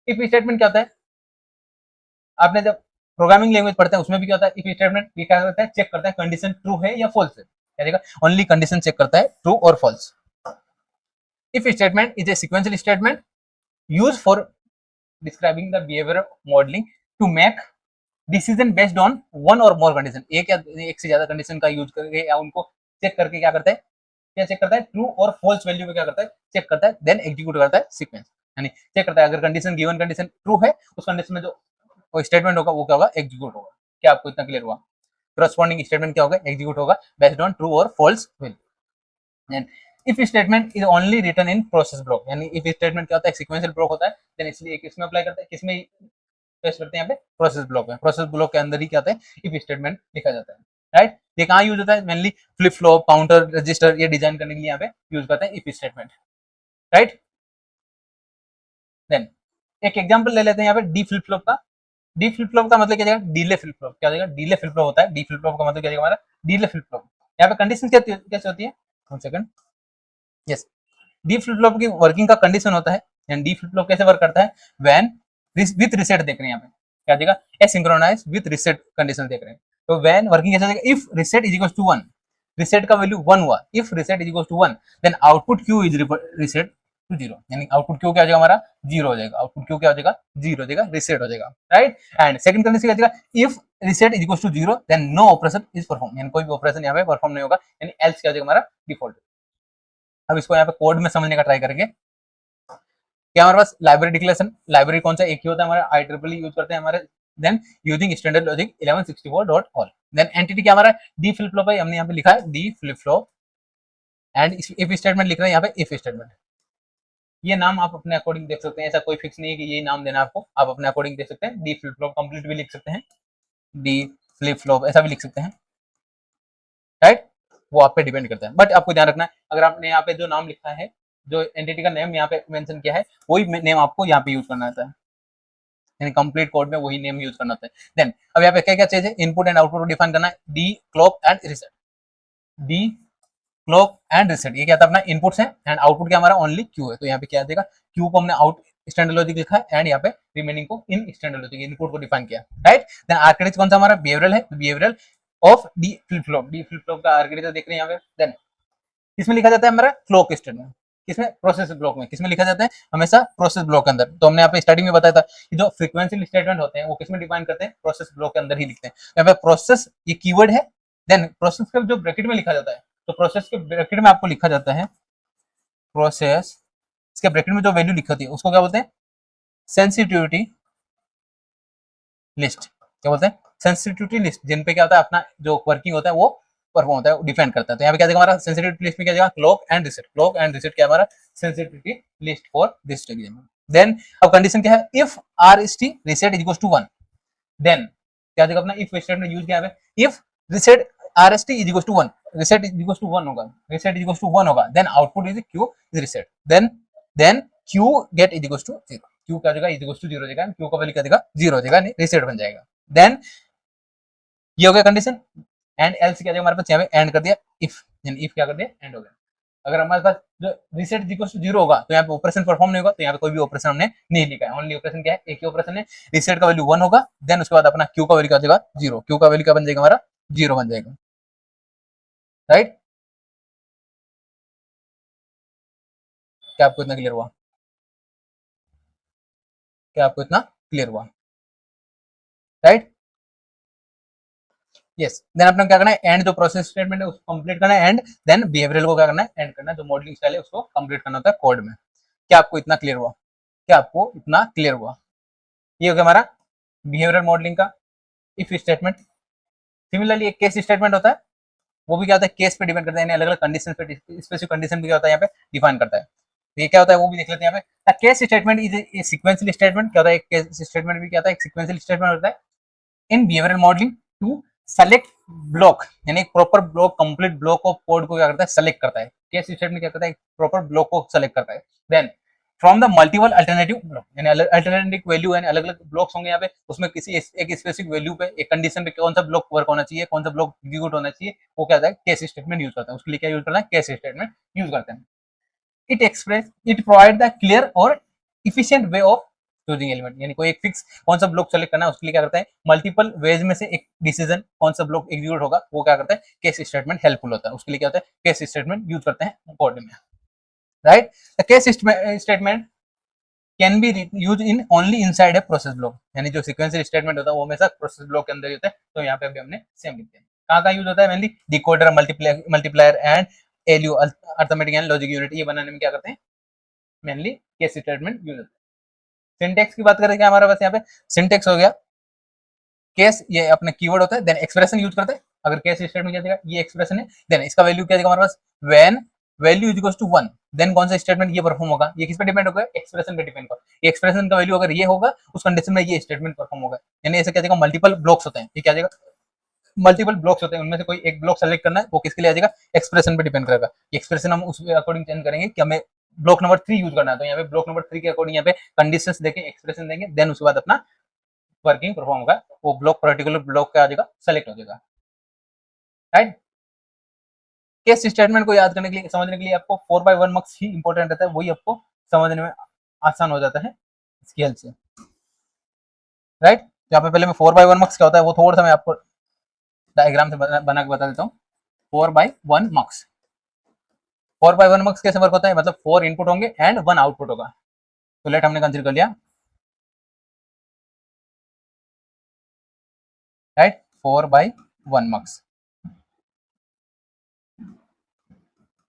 इफ स्टेटमेंट क्या होता है, आपने जब प्रोग्रामिंग लैंग्वेज पढ़ते हैं उसमें भी क्या होता है, इफ स्टेटमेंट ये क्या करता है, चेक करता है कंडीशन ट्रू है या फॉल्स है, क्या देगा, ओनली कंडीशन चेक करता है, true or false. If statement is a sequential statement used for describing the behaviour modelling to make decision based on one or more condition, एक या एक से ज्यादा कंडीशन का यूज करके या उनको चेक करके क्या करता है, क्या चेक करता है, ट्रू और फॉल्स वैल्यू में क्या करता है, चेक करता है, देन एग्जीक्यूट करता है सीक्वेंस, यानी चेक करता है अगर कंडीशन गिवन कंडीशन ट्रू है, उस कंडीशन में जो स्टेटमेंट होगा वो क्या होगा, एग्जीक्यूट होगा। क्या आपको इतना क्लियर हुआ? करस्पॉन्डिंग स्टेटमेंट क्या होगा, एग्जीक्यूट होगा based on true or false value. And if statement is only written in process block, यानी इफ स्टेटमेंट क्या होता है, सीक्वेंशियल ब्लॉक होता है, देन इसलिए किसमें अप्लाई करते हैं, किसमें टेस्ट करते हैं, यहाँ पे प्रोसेस ब्लॉक में। प्रोसेस ब्लॉक के अंदर ही क्या होता है, इफ स्टेटमेंट लिखा जाता है, राइट। ये कहाँ यूज होता है, mainly flip flop, counter, register ये डिजाइन करने के लिए यहाँ पे यूज करते हैं इफ स्टेटमेंट, राइट। देन एक एग्जांपल ले लेते हैं यहाँ पे डी फ्लिप फ्लॉप का। डी फ्लिप फ्लॉप का मतलब क्या जाएगा, डीले फ्लिप फ्लॉप, क्या जाएगा, डीले फ्लिप फ्लॉप होता है। डी फ्लिप फ्लॉप का मतलब क्या जाएगा हमारा, डीले फ्लिप फ्लॉप। यहाँ पे कंडीशन कैसे होती है, 1 second, yes. D flip flop की वर्किंग का कंडीशन होता है, एंड डी फ्लिप फ्लॉप कैसे वर्क करता है, व्हेन विथ रीसेट देख रहे हैं यहाँ पे, क्या देगा, एसिंक्रोनाइज विथ रीसेट कंडीशन देख रहे हैं। तो व्हेन वर्किंग कैसे देगा, if reset is equal to 1, reset का वैल्यू 1 हुआ, if reset is equal to 1 then output Q is reset to 0, यानी आउटपुट क्यू क्या हो जाएगा हमारा, 0 हो जाएगा, आउटपुट क्यू क्या हो जाएगा, 0 हो जाएगा, रीसेट हो जाएगा, राइट। एंड सेकंड कंडीशन क्या जाएगा, if reset is equal to 0 then no operation is perform, यानी कोई भी ऑपरेशन यहाँ पे परफॉर्म नहीं होगा, यानी एल्स क्या हो जाएगा हमारा, डिफॉल्ट। अब इसको यहाँ पे कोड में समझने का ट्राई करेंगे। क्या हमारे पास लाइब्रेरी डिक्लेरेशन, लाइब्रेरी कौन सा, एक ही होता है हमारा, IEEE यूज करते हैं हमारे। Then using standard logic 1164.all। Then entity क्या हमारा, डी फ्लिप फ्लॉप है, हमने यहाँ पे लिखा है D flip flop. And if statement लिख रहे हैं यहाँ पे, इफ स्टेटमेंट। ये नाम आप अपने अकॉर्डिंग देख सकते हैं, ऐसा कोई फिक्स नहीं है कि ये नाम देना आपको, आप अपने अकॉर्डिंग देख सकते हैं। डी फ्लिप फ्लॉप कंप्लीट भी लिख सकते हैं, डी फ्लिप फ्लॉप ऐसा भी लिख सकते हैं, राइट। वो आप पे डिपेंड करता है, बट आपको ध्यान रखना है अगर आपने यहाँ पे जो नाम लिखा है, जो एंटिटी का नेम यहाँ पे मेंशन किया है, वही नेम आपको यहाँ पे यूज करना होता है, यानी कंप्लीट कोड में वही नेम यूज करना होता है। देन अब यहाँ पे क्या क्या चीज है, इनपुट एंड आउटपुट को डिफाइन करना है, D clock and reset. D clock and reset ये क्या था, अपना इनपुट्स है, एंड आउटपुट क्या हमारा ओनली क्यू है, तो यहाँ पे क्या देगा, क्यू को हमने आउट स्टैंडर्ड लॉजिक लिखा है, एंड यहाँ पे रिमेनिंग को इन स्टैंडर्ड लॉजिक, इनपुट को डिफाइन किया, राइट। देन आर्किटेक्चर कौन सा हमारा, बिहेवियरल है, behavioural of D flip flop. D flip flop का आर्किटेक्चर देख रहे हैं यहाँ पे। देन किसमें लिखा जाता है हमारा, क्लॉक स्टेटमेंट, किसमें, प्रोसेस ब्लॉक में। किसमें लिखा जाता है, हमेशा प्रोसेस ब्लॉक के अंदर। तो हमने यहाँ पे स्टार्टिंग में बताया था कि जो फ्रीक्वेंशियल स्टेटमेंट होते हैं वो किसमें डिफाइन करते हैं, प्रोसेस ब्लॉक के अंदर ही लिखते हैं। यहाँ पे प्रोसेस ये कीवर्ड है, देन प्रोसेस का जो ब्रैकेट में लिखा जाता है, तो प्रोसेस के ब्रैकेट में आपको लिखा जाता है प्रोसेस, इसके ब्रैकेट में जो वैल्यू लिखी होती है उसको क्या बोलते हैं, सेंसिटिविटी लिस्ट। क्या बोलते हैं, सेंसिटिविटी लिस्ट, जिन पे क्या होता है अपना जो वर्किंग होता है वो परफॉर्म होता है, डिफेंड करता है। तो यहाँ पे क्या देगा हमारा, सेंसिटिविटी लिस्ट में क्या देगा, clock and reset. Clock and reset क्या हमारा, sensitivity list for this example. Then अब कंडीशन क्या है, if RST reset is equal to 1 then क्या देगा अपना, इफ स्टेटमेंट यूज किया है, if reset RST is equal to 1, reset is equal to 1 होगा, रीसेट इज इक्वल टू 1 होगा, then output is Q is reset, then Q get is equals to 0, Q क्या हो जाएगा, इज टू 0 हो जाएगा, Q का वैल्यू क्या देगा, 0 हो जाएगा, रीसेट बन जाएगा। देन ये हो गया कंडीशन, एंड एल्स क्या हमारे पास, यहाँ पे एंड कर दिया, इफ इफ क्या कर दिया, एंड हो गया। अगर हमारे पास जो रीसेट इक्वल टू 0 होगा तो यहाँ पे ऑपरेशन परफॉर्म नहीं होगा, तो यहाँ पे कोई भी ऑपरेशन हमने नहीं लिखा है, ओनली ऑपरेशन क्या है, एक ही ऑपरेशन है, रीसेट का वैल्यू 1 होगा, देन उसके बाद अपना क्यू का वैल्यू क्या हो जाएगा, 0, क्यू का वैल्यू क्या बन जाएगा हमारा, 0 बन जाएगा, राइट। क्या आपको इतना क्लियर हुआ, क्या आपको इतना क्लियर हुआ, राइट। यस, देन अपना क्या करना है, एंड जो प्रोसेस स्टेटमेंट है उसको कंप्लीट करना है, एंड देन बिहेवियरल को क्या करना है, एंड करना है, जो मॉडलिंग स्टाइल है उसको कंप्लीट करना होता है कोड में। क्या आपको इतना क्लियर हुआ, क्या आपको इतना क्लियर हुआ, ये हो गया हमारा बिहेवियरल मॉडलिंग का इफ स्टेटमेंट। सिमिलरली एक केस स्टेटमेंट होता है, वो भी क्या होता है, केस पे डिपेंड करता है, अलग अलग कंडीशन पे, स्पेसिफिक कंडीशन भी क्या होता है यहाँ पे डिफाइन करता है। तो ये क्या होता है वो भी देख लेते हैं यहाँ पे। Case statement is a sequential statement, क्या होता है, केस स्टेटमेंट भी क्या होता है, एक सीक्वेंशियल स्टेटमेंट होता है in behavioural modelling to select block, यानी एक proper block, complete block of code को क्या करता है, सेलेक्ट करता है। केस स्टेटमेंट क्या करता है, एक प्रॉपर ब्लॉक को सेलेक्ट करता है, then from the multiple alternative block, यानी अल्टरनेटिव वैल्यू, यानी अलग अलग ब्लॉक्स होंगे यहाँ पे, उसमें किसी एक स्पेसिफिक वैल्यू पे, एक कंडीशन पे कौन सा ब्लॉक वर्क होना चाहिए, कौन सा ब्लॉक एग्जीक्यूट होना चाहिए, वो क्या होता है, केस स्टेटमेंट यूज करता है। उसके लिए क्या यूज करना है, केस स्टेटमेंट यूज करते हैं। इट प्रोवाइड द क्लियर और efficient way of choosing element, यानी कोई एक फिक्स कौन सा ब्लॉक सेलेक्ट करना है, उसके लिए क्या करता है, मल्टीपल वेज में से एक डिसीजन कौन सा ब्लॉक एग्जीक्यूट होगा, वो क्या करता है, केस स्टेटमेंट हेल्पफुल होता है। उसके लिए क्या होता है, केस स्टेटमेंट यूज करते हैं कोड में, right. The case statement can be use in only inside a process block, यानी जो सीक्वेंशियल स्टेटमेंट होता है वो हमेशा प्रोसेस ब्लॉक के अंदर ही होता है। तो यहाँ पे अभी हमने सेम लिखते हैं, कहाँ कहाँ यूज होता है, mainly decoder, multiplier and ALU, arithmetic and logic unit, ये बनाने में क्या करते हैं, मेनली केस स्टेटमेंट यूज होता है। सिंटेक्स की बात करें क्या हमारा, बस यहाँ पे सिंटेक्स हो गया, केस ये अपने कीवर्ड होता है, देन एक्सप्रेशन यूज करते हैं। अगर केस स्टेटमेंट क्या देगा, ये एक्सप्रेशन है, देन इसका वैल्यू क्या देगा हमारे पास, when value is equals to 1, then कौन सा स्टेटमेंट ये परफॉर्म होगा, ये किस पे डिपेंड होगा, एक्सप्रेशन पे डिपेंड होगा। ये एक्सप्रेशन का वैल्यू अगर ये होगा, उस कंडीशन में ये स्टेटमेंट परफॉर्म होगा। यानी ऐसे क्या देगा, मल्टीपल ब्लॉक्स होते हैं, ये क्या देगा, मल्टीपल ब्लॉक्स होते हैं, उनमें से कोई एक ब्लॉक सेलेक्ट करना है, वो किसके लिए आ जाएगा, एक्सप्रेशन पे डिपेंड करेगा। एक्सप्रेशन हम उस अकॉर्डिंग चेंज करेंगे कि हमें ब्लॉक नंबर 3 यूज करना है, तो यहाँ पे ब्लॉक नंबर 3 के अकॉर्डिंग यहाँ पे कंडीशंस देके एक्सप्रेशन देंगे, देन उसके बाद अपना वर्किंग परफॉर्म होगा, वो ब्लॉक पर्टिकुलर ब्लॉक का आ जाएगा, सेलेक्ट हो जाएगा, राइट। केस स्टेटमेंट को याद करने के लिए, समझने के लिए आपको 4/1 मार्क्स ही इंपॉर्टेंट रहता है, वही आपको समझने में आसान हो जाता है इसकी हेल्प से, राइट। यहाँ पे पहले मैं 4/1 मार्क्स क्या होता है वो थोड़ा सा मैं आपको डायग्राम से बना के बता देता हूँ। 4/1 मार्क्स, 4/1 मार्क्स कैसे वर्क होता है, मतलब 4 इनपुट होंगे एंड 1 आउटपुट होगा। तो लेट हमने कंसीडर कर लिया, राइट, 4/1 मार्क्स,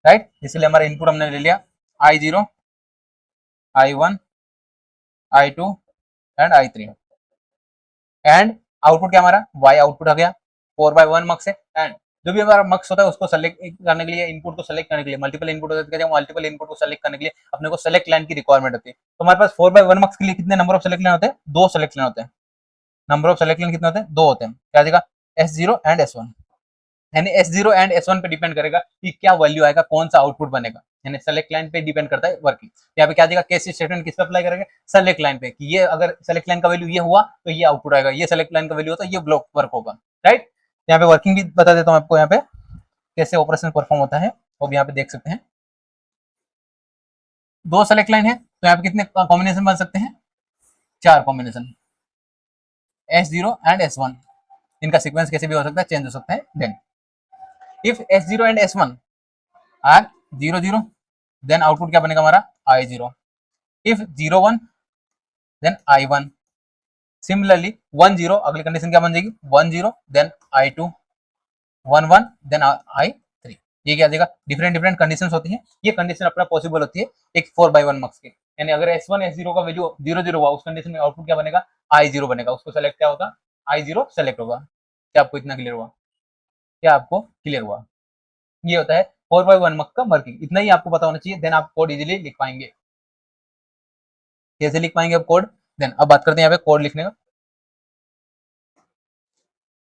राइट। इसलिए हमारा इनपुट हमने ले लिया I0, I1, I2 and I3, and output क्या हमारा y आउटपुट आ गया, 4/1 मार्क्स है। एंड जो भी हमारा मार्क्स होता है उसको सेलेक्ट करने के लिए, इनपुट को सेलेक्ट करने के लिए, मल्टीपल इनपुट होता है, मल्टीपल इनपुट को सेलेक्ट करने के लिए अपने को सेलेक्ट लाइन की रिक्वायरमेंट होती है। तो हमारे पास 4/1 मार्क्स के लिए कितने नंबर ऑफ सेलेक्ट लाइन होते हैं, 2 सेलेक्ट लाइन होते हैं। नंबर ऑफ सेलेक्ट लाइन कितने होते हैं, 2 होते हैं। क्या देगा, S0 एंड S1, यानी S0 एंड S1 पे डिपेंड करेगा कि क्या वैल्यू आएगा, कौन सा आउटपुट बनेगा, यानी सेलेक्ट लाइन पे डिपेंड करता है वर्किंग। यहाँ पे क्या देगा, केस स्टेटमेंट किस पे अप्लाई करेंगे, सेलेक्ट लाइन पे, कि ये अगर सेलेक्ट लाइन का वैल्यू ये हुआ तो ये आउटपुट आएगा, ये सेलेक्ट लाइन का वैल्यू होता है ये ब्लॉक वर्क होगा, राइट। यहाँ पे वर्किंग भी बता देता हूँ आपको, यहाँ पे कैसे ऑपरेशन परफॉर्म होता है वो भी यहाँ पे देख सकते हैं। 2 सेलेक्ट लाइन है तो यहाँ पे कितने कॉम्बिनेशन बन सकते हैं, 4 कॉम्बिनेशन, S0 एंड S1, इनका सीक्वेंस कैसे भी हो सकता है, चेंज हो सकता है। Then if S0 and S1 are 0 0, then output क्या बनेगा हमारा, I0। If 0 1, then I1। Similarly 1 0, अगली कंडीशन क्या बन जाएगी, 1 0, देन I2, 1 1, देन I3। ये क्या देगा, डिफरेंट डिफरेंट कंडीशंस होती हैं, ये कंडीशन अपना पॉसिबल होती है एक 4/1 मार्क्स की। यानी अगर S1 S0 का वैल्यू 0 0 हुआ, उस कंडीशन में आउटपुट क्या बनेगा, I0 बनेगा, उसको सेलेक्ट क्या होगा, I0 सेलेक्ट होगा। क्या आपको इतना क्लियर हुआ, क्या आपको क्लियर हुआ, ये होता है 4/1 मार्क्स का वर्किंग। इतना ही आपको पता होना चाहिए, देन आप कोड इजीली लिख पाएंगे। कैसे लिख पाएंगे अब कोड, देन अब बात करते हैं यहाँ पे कोड लिखने का।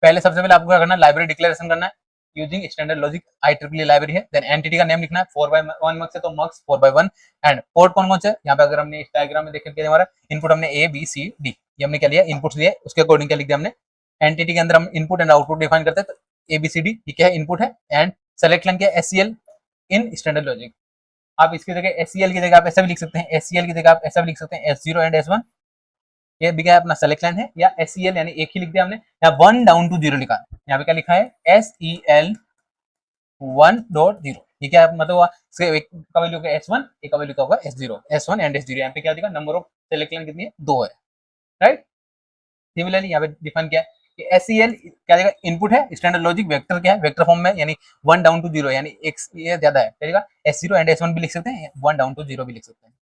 पहले सबसे पहले आपको क्या करना है, लाइब्रेरी डिक्लेरेशन करना है। Using standard logic IEEE library है। देन एंटिटी का नेम लिखना है 4/1 मक्स है तो मक्स 4/1 एंड पोर्ट कौन कौन से है यहाँ पे अगर हमने इस डायग्राम में देखें हमारा इनपुट हमने A B C D ये हमने क्या लिया इनपुट्स लिए उसके अकॉर्डिंग क्या लिख दिया हमने एंटिटी के अंदर हम इनपुट एंड आउटपुट डिफाइन करते हैं तो ABCD ये क्या है इनपुट है एंड सेलेक्ट लाइन क्या है SCL इन स्टैंडर्ड लॉजिक। आप इसकी जगह SCL की जगह आप ऐसा भी लिख सकते हैं SCL की जगह आप ऐसा भी लिख सकते हैं S0 एंड S1 ये भी क्या अपना सेलेक्ट लाइन है या SCL यानी एक ही लिख दिया हमने या 1 डाउन टू 0 लिखा यहाँ पे क्या लिखा है SEL 1.0 ये क्या मतलब हुआ एक का वैल्यू होगा S1 एक का वैल्यू होगा S0 S1 एंड S0 यहाँ पे क्या दिखा नंबर ऑफ सेलेक्ट लाइन कितनी है 2 है राइट। सिमिलरली यहाँ पे डिफाइन किया है कि SCL क्या देगा इनपुट है स्टैंडर्ड लॉजिक वेक्टर क्या है वेक्टर फॉर्म में यानी 1 डाउन टू 0 यानी एक ये ज्यादा है क्या S0 एंड S1 भी लिख सकते हैं 1 डाउन टू 0 भी लिख सकते हैं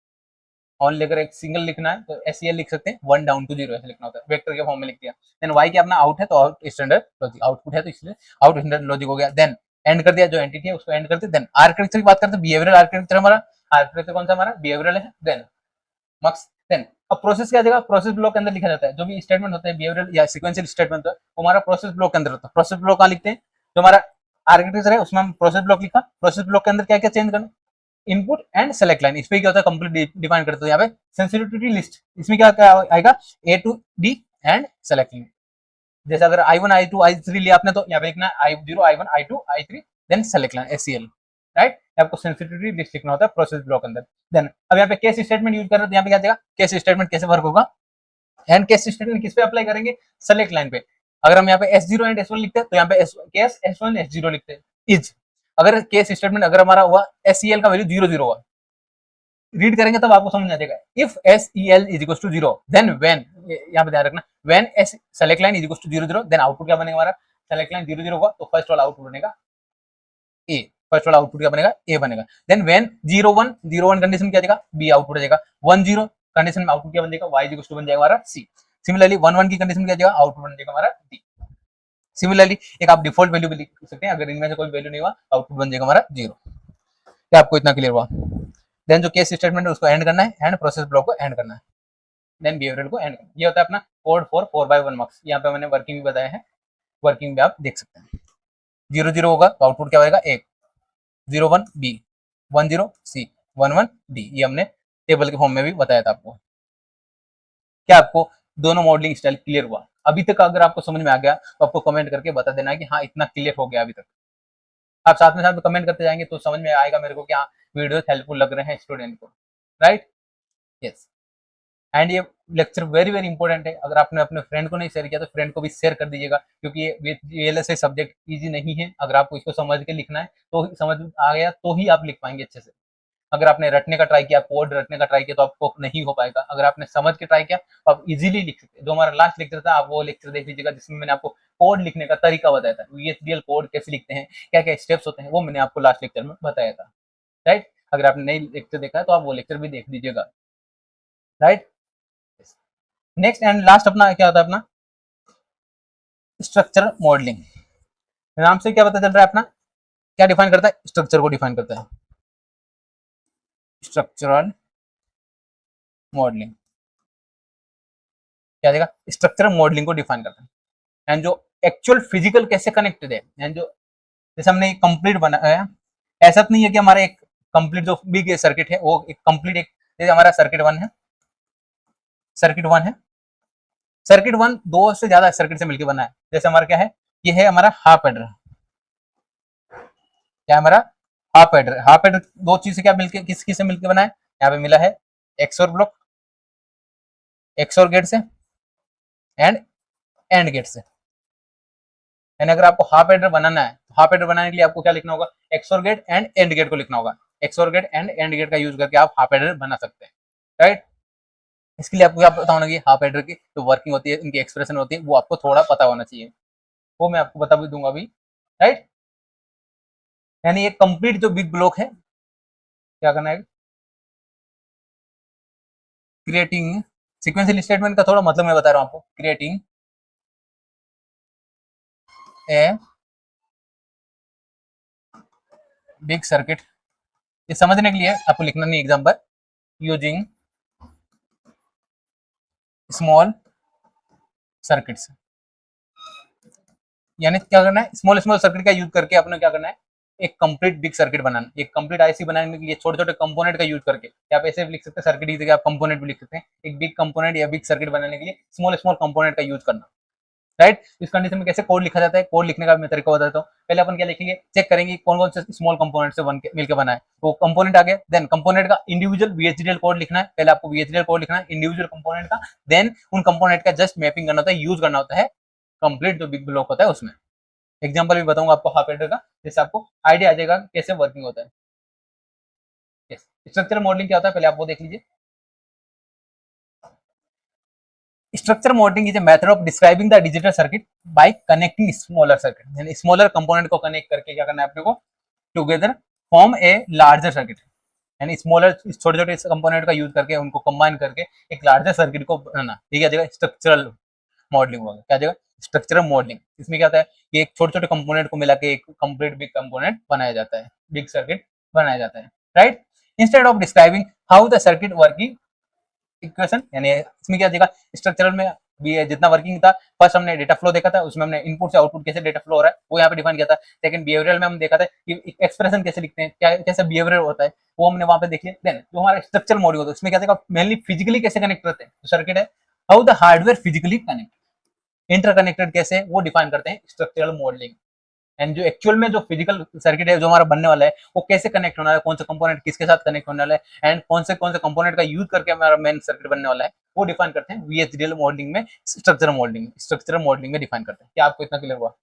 ऑन लेकर एक सिंगल लिखना है तो SCL लिख सकते हैं 1 डाउन टू 0 ऐसे लिखना होता है वेक्टर के फॉर्म में लिख दिया। देन Y क्या अपना आउट है तो आउट स्टैंडर्ड लॉजिक आउटपुट है तो इसलिए आउट स्टैंडर्ड लॉजिक हो गया। देन एंड कर दिया जो एंटिटी है उसको एंड करते देन आर्किटेक्चर की बात करते हैं बिहेवियरल आर्किटेक्चर हमारा आर्किटेक्चर कौन सा हमारा बिहेवियरल है देन मक्स देन अब प्रोसेस क्या देगा प्रोसेस ब्लॉक के अंदर लिखा जाता है जो भी स्टेटमेंट होता है बिहेवियरल या सीक्वेंशियल स्टेटमेंट है वो हमारा प्रोसेस ब्लॉक के अंदर होता है। प्रोसेस ब्लॉक कहाँ लिखते हैं जो हमारा आर्किटेक्चर है उसमें हम प्रोसेस ब्लॉक लिखा प्रोसेस ब्लॉक के अंदर क्या क्या चेंज करना इनपुट एंड सेलेक्ट लाइन इस पे क्या होता है कंप्लीट डिफाइन करते हैं यहाँ पे सेंसिटिविटी लिस्ट इसमें क्या क्या आएगा A to D and select line जैसे अगर I1 I2 I3 लिया आपने तो यहाँ पे लिखना है I0 I1 I2 I3 then select line SCL right आपको सेंसिटिविटी लिस्ट लिखना होता है प्रोसेस ब्लॉक अंदर। देन अब यहाँ पे केस स्टेटमेंट यूज कर रहे हैं यहाँ पे क्या देगा केस स्टेटमेंट कैसे वर्क होगा एंड केस स्टेटमेंट किस पे अप्लाई करेंगे सेलेक्ट लाइन पे अगर हम यहाँ पे S0 एंड S1 लिखते हैं तो यहाँ पे केस S1 S0 लिखते हैं इज अगर केस स्टेटमेंट अगर हमारा हुआ SCL का वैल्यू 0 0 हुआ रीड करेंगे तब आपको समझ आ जाएगा if SEL is equal to 0 then when यहाँ पे ध्यान रखना when select line is equal to 0 0 then output क्या बनेगा हमारा सेलेक्ट लाइन 0 0 होगा तो फर्स्ट वाला आउटपुट बनेगा A फर्स्ट वाला आउटपुट क्या बनेगा A बनेगा। देन व्हेन 0 1 कंडीशन क्या देगा B आउटपुट आ जाएगा 1 0 कंडीशन में आउटपुट क्या बन जाएगा Y इज इक्वल टू बन जाएगा हमारा C। सिमिलरली 1 1 की कंडीशन क्या जाएगा आउटपुट बन जाएगा हमारा D। सिमिलरली एक आप डिफॉल्ट वैल्यू भी लिख सकते हैं अगर इनमें से कोई वैल्यू नहीं हुआ आउटपुट बन जाएगा हमारा 0। क्या आपको इतना क्लियर हुआ। देन जो केस स्टेटमेंट है उसको एंड करना है एंड प्रोसेस ब्लॉक को एंड करना है देन बिहेवियरल को एंड करना ये होता है अपना कोड फॉर 4/1 मार्क्स। यहाँ पे मैंने वर्किंग भी बताया है वर्किंग भी आप देख सकते हैं 0 0 होगा तो आउटपुट क्या होगा 1 0 1 B 1 0 C 1 1 D ये हमने टेबल के फॉर्म में भी बताया था आपको। क्या आपको दोनों मॉडलिंग स्टाइल क्लियर हुआ अभी तक अगर आपको समझ में आ गया तो आपको कमेंट करके बता देना कि हाँ इतना क्लियर हो गया अभी तक। आप साथ में कमेंट करते जाएंगे तो समझ में आएगा मेरे को क्या वीडियो हेल्पफुल लग रहे हैं स्टूडेंट को राइट यस। एंड ये लेक्चर वेरी वेरी इंपॉर्टेंट है अगर आपने अपने फ्रेंड को नहीं शेयर किया तो फ्रेंड को भी शेयर कर दीजिएगा क्योंकि ये VLSI सब्जेक्ट इजी नहीं है। अगर आपको इसको समझ के लिखना है तो समझ आ गया तो ही आप लिख पाएंगे अच्छे से। अगर आपने रटने का ट्राई किया कोड रटने का ट्राई किया तो आपको नहीं हो पाएगा। अगर आपने समझ के ट्राई किया तो आप इजीली लिख सकते हैं। जो हमारा लास्ट लेक्चर था आप वो लेक्चर देख लीजिएगा जिसमें मैंने आपको कोड लिखने का तरीका बताया था VHDL कोड कैसे लिखते हैं क्या क्या स्टेप्स होते हैं वो मैंने आपको लास्ट लेक्चर में बताया था राइट। अगर आपने नई लेक्चर देखा है तो आप वो लेक्चर भी देख लीजिएगा राइट। नेक्स्ट एंड लास्ट अपना क्या होता है अपना स्ट्रक्चर मॉडलिंग नाम से क्या पता चल रहा है अपना क्या डिफाइन करता है स्ट्रक्चर को डिफाइन करता है स्ट्रक्चरल मॉडलिंग क्या देगा स्ट्रक्चरल मॉडलिंग को डिफाइन करता है एंड जो एक्चुअल फिजिकल कैसे कनेक्टेड है एंड जो जैसे हमने कंप्लीट बनाया ऐसा तो नहीं है कि हमारा एक कंप्लीट जो बिग सर्किट है वो एक कंप्लीट एक जैसे हमारा सर्किट 1 है सर्किट 1 दो से ज्यादा सर्किट से मिलकर बना है। जैसे हमारा क्या है ये है हमारा हाफ एडर क्या हमारा हाफ एडर दो चीज से क्या मिलकर किस किस से मिलकर बना है यहाँ पे मिला है एक्सओर ब्लॉक एक्सओर गेट से एंड गेट से। यानी अगर आपको हाफ एडर बनाना है तो हाफ एडर बनाने के लिए आपको क्या लिखना होगा XOR gate and and gate को लिखना होगा। XOR gate and and gate का यूज करके आप हाफ एडर बना सकते हैं राइट। इसके लिए आपको क्या पता होना चाहिए हाफ एडर की जो वर्किंग होती है इनकी एक्सप्रेशन होती है वो आपको थोड़ा पता होना चाहिए वो मैं आपको बता भी दूंगा अभी राइट। यानी एक कंप्लीट जो बिग ब्लॉक है क्या करना है क्रिएटिंग सीक्वेंशियल स्टेटमेंट का थोड़ा मतलब मैं बता रहा हूं आपको क्रिएटिंग ए बिग सर्किट ये समझने के लिए आपको लिखना नहीं एग्जांपल यूजिंग स्मॉल सर्किट्स यानी क्या करना है, स्मॉल स्मॉल सर्किट का यूज करके अपने क्या करना है, एक कंप्लीट बिग सर्किट बनाना, एक कंप्लीट आईसी बनाने के लिए छोटे छोटे कंपोनेंट का यूज करके, या आप ऐसे भी लिख सकते हैं सर्किट की जगह आप कंपोनेंट भी लिख सकते हैं, एक बिग कंपोनेंट या बिग सर्किट बनाने के लिए स्मॉल स्मॉल कंपोनेंट का यूज करना, राइट। इस कंडीशन में कैसे कोड लिखा जाता है, कोड लिखने का मैं तरीका बताता हूँ। पहले अपन क्या लिखेंगे, चेक करेंगे कौन कौन से स्मॉल कंपोनेंट से बन के मिलकर बना है, वो कंपोनेंट आ गया, देन कंपोनेंट का इंडिविजुअल VHDL कोड लिखना है, पहले आपको VHDL कोड लिखना है इंडिविजुअल कंपोनेंट का, देन उन कंपोनेंट का जस्ट मैपिंग करना होता है, यूज करना होता है कंप्लीट जो बिग ब्लॉक होता है उसमें। एग्जाम्पल भी बताऊंगा आपको हाफ एडर का, जिससे आपको आइडिया आ जाएगा कैसे वर्किंग होता है। स्ट्रक्चर मॉडलिंग क्या होता है, पहले आप वो देख लीजिए। Structure modelling is a method of describing the digital circuit by connecting smaller circuit, यानी स्मॉलर कंपोनेंट को कनेक्ट करके क्या करना है अपने को, together form a larger circuit, यानी स्मॉलर छोटे छोटे कंपोनेंट का यूज करके उनको कंबाइन करके एक लार्जर सर्किट को बनाना, ठीक है, जगह स्ट्रक्चरल मॉडलिंग होगा, क्या जगह स्ट्रक्चरल मॉडलिंग। इसमें क्या होता है कि एक छोटे छोटे कंपोनेंट को मिला के एक कंप्लीट बिग कंपोनेंट बनाया जाता है, बिग सर्किट बनाया जाता है, right. Instead of describing how the circuit working equation, यानी इसमें क्या देखा, स्ट्रक्चरल में भी है जितना वर्किंग था, फर्स्ट हमने डेटा फ्लो देखा था, उसमें हमने इनपुट से आउटपुट कैसे डेटा फ्लो हो रहा है वो यहाँ पे डिफाइन किया था। सेकंड बिहेवियरल में हम देखा था कि एक्सप्रेशन कैसे लिखते हैं, क्या कैसे बिहेवियर होता है, वो हमने वहां पे देख लिया। देन जो हमारा स्ट्रक्चर मॉड्यूल होता है उसमें क्या देखा, मेनली फिजिकली कैसे कनेक्ट करते हैं सर्किट है, how the hardware physically connect, interconnected कैसे वो डिफाइन करते हैं स्ट्रक्चरल मॉडलिंग। एंड जो एक्चुअल में जो फिजिकल सर्किट है जो हमारा बनने वाला है वो कैसे कनेक्ट होना है, कौन सा कंपोनेंट किसके साथ कनेक्ट होने वाला है, एंड कौन से कंपोनेंट का यूज करके हमारा मेन सर्किट बनने वाला है, वो डिफाइन करते हैं VHDL मॉडलिंग में, स्ट्रक्चरल मॉडलिंग में डिफाइन करते हैं। क्या आपको इतना क्लियर हुआ,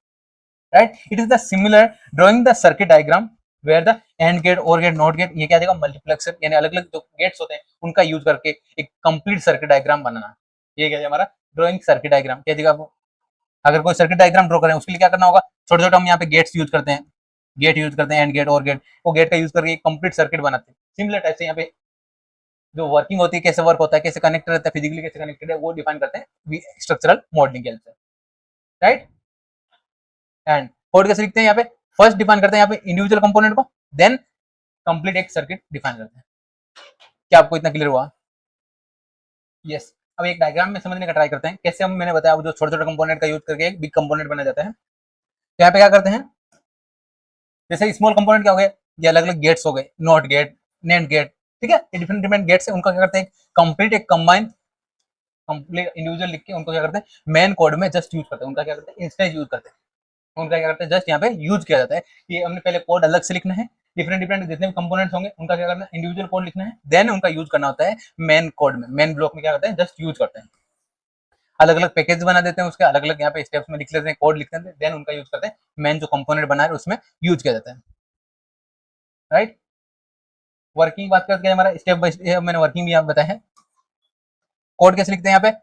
right. It is the similar drawing the circuit diagram where the and gate or gate not gate, ये क्या देगा मल्टीप्लेक्सर, यानी अलग अलग जो गेट्स होते हैं उनका यूज करके एक कंप्लीट सर्किट डायग्राम बनाना, ये क्या है हमारा ड्रॉइंग सर्किट डायग्राम। क्या देगा, अगर कोई सर्किट डायग्राम ड्रॉ करें उसके लिए क्या करना होगा, छोटे छोटे हम यहाँ पे गेट्स यूज करते हैं, गेट यूज करते हैं, एंड गेट और गेट, वो गेट का यूज करके एक कंप्लीट सर्किट बनाते हैं। सिमिलर टाइप से यहाँ पे जो वर्किंग होती है, कैसे वर्क होता है, कैसे कनेक्ट रहता है, फिजिकली कैसे कनेक्टेड है, वो डिफाइन करते हैं स्ट्रक्चरल मॉडलिंग के हेल्प से, राइट। एंड कोड कैसे लिखते हैं, यहाँ पे फर्स्ट डिफाइन करते हैं यहाँ पे इंडिविजुअल कंपोनेंट को, देन कंप्लीट एक सर्किट डिफाइन करते हैं। क्या आपको इतना क्लियर हुआ, यस। अब एक डायग्राम में समझने का ट्राई करते हैं कैसे हम, मैंने बताया जो छोटे छोटे कंपोनेंट का यूज करके एक बिग कंपोनेंट बनाया जाता है। तो यहाँ पे क्या करते हैं, जैसे स्मॉल कंपोनेंट क्या हो गए, ये अलग अलग गेट्स हो गए, नॉट गेट, नेट गेट, ठीक है, ये डिफरेंट डिफरेंट गेट्स है, उनका क्या करते हैं कंप्लीट एक कंबाइन कंप्लीट इंडिविजुअल लिख के उनको क्या करते हैं मेन कोड में जस्ट यूज करते हैं, उनका क्या करते हैं इंस्टेंस यूज करते हैं, उनका क्या करते हैं जस्ट यहाँ पे यूज किया जाता है। ये हमने पहले कोड अलग से लिखना है, डिफरेंट डिफरेंट जितने भी कंपोनेंट्स होंगे उनका क्या करना है इंडिविजुअल कोड लिखना है, देन उनका यूज करना होता है मेन कोड में, मेन ब्लॉक में क्या करते हैं जस्ट यूज करते हैं, अलग अलग पैकेज बना देते हैं उसके, अलग अलग यहाँ पे स्टेप्स में लिख लेते हैं, कोड लिखते हैं, देन उनका यूज करते हैं मेन जो कंपोनेंट बना है उसमें यूज किया जाता है, राइट। वर्किंग बात करते हैं हमारा स्टेप बाय स्टेप, मैंने वर्किंग भी यहाँ बताया है। कोड कैसे लिखते हैं यहाँ पे,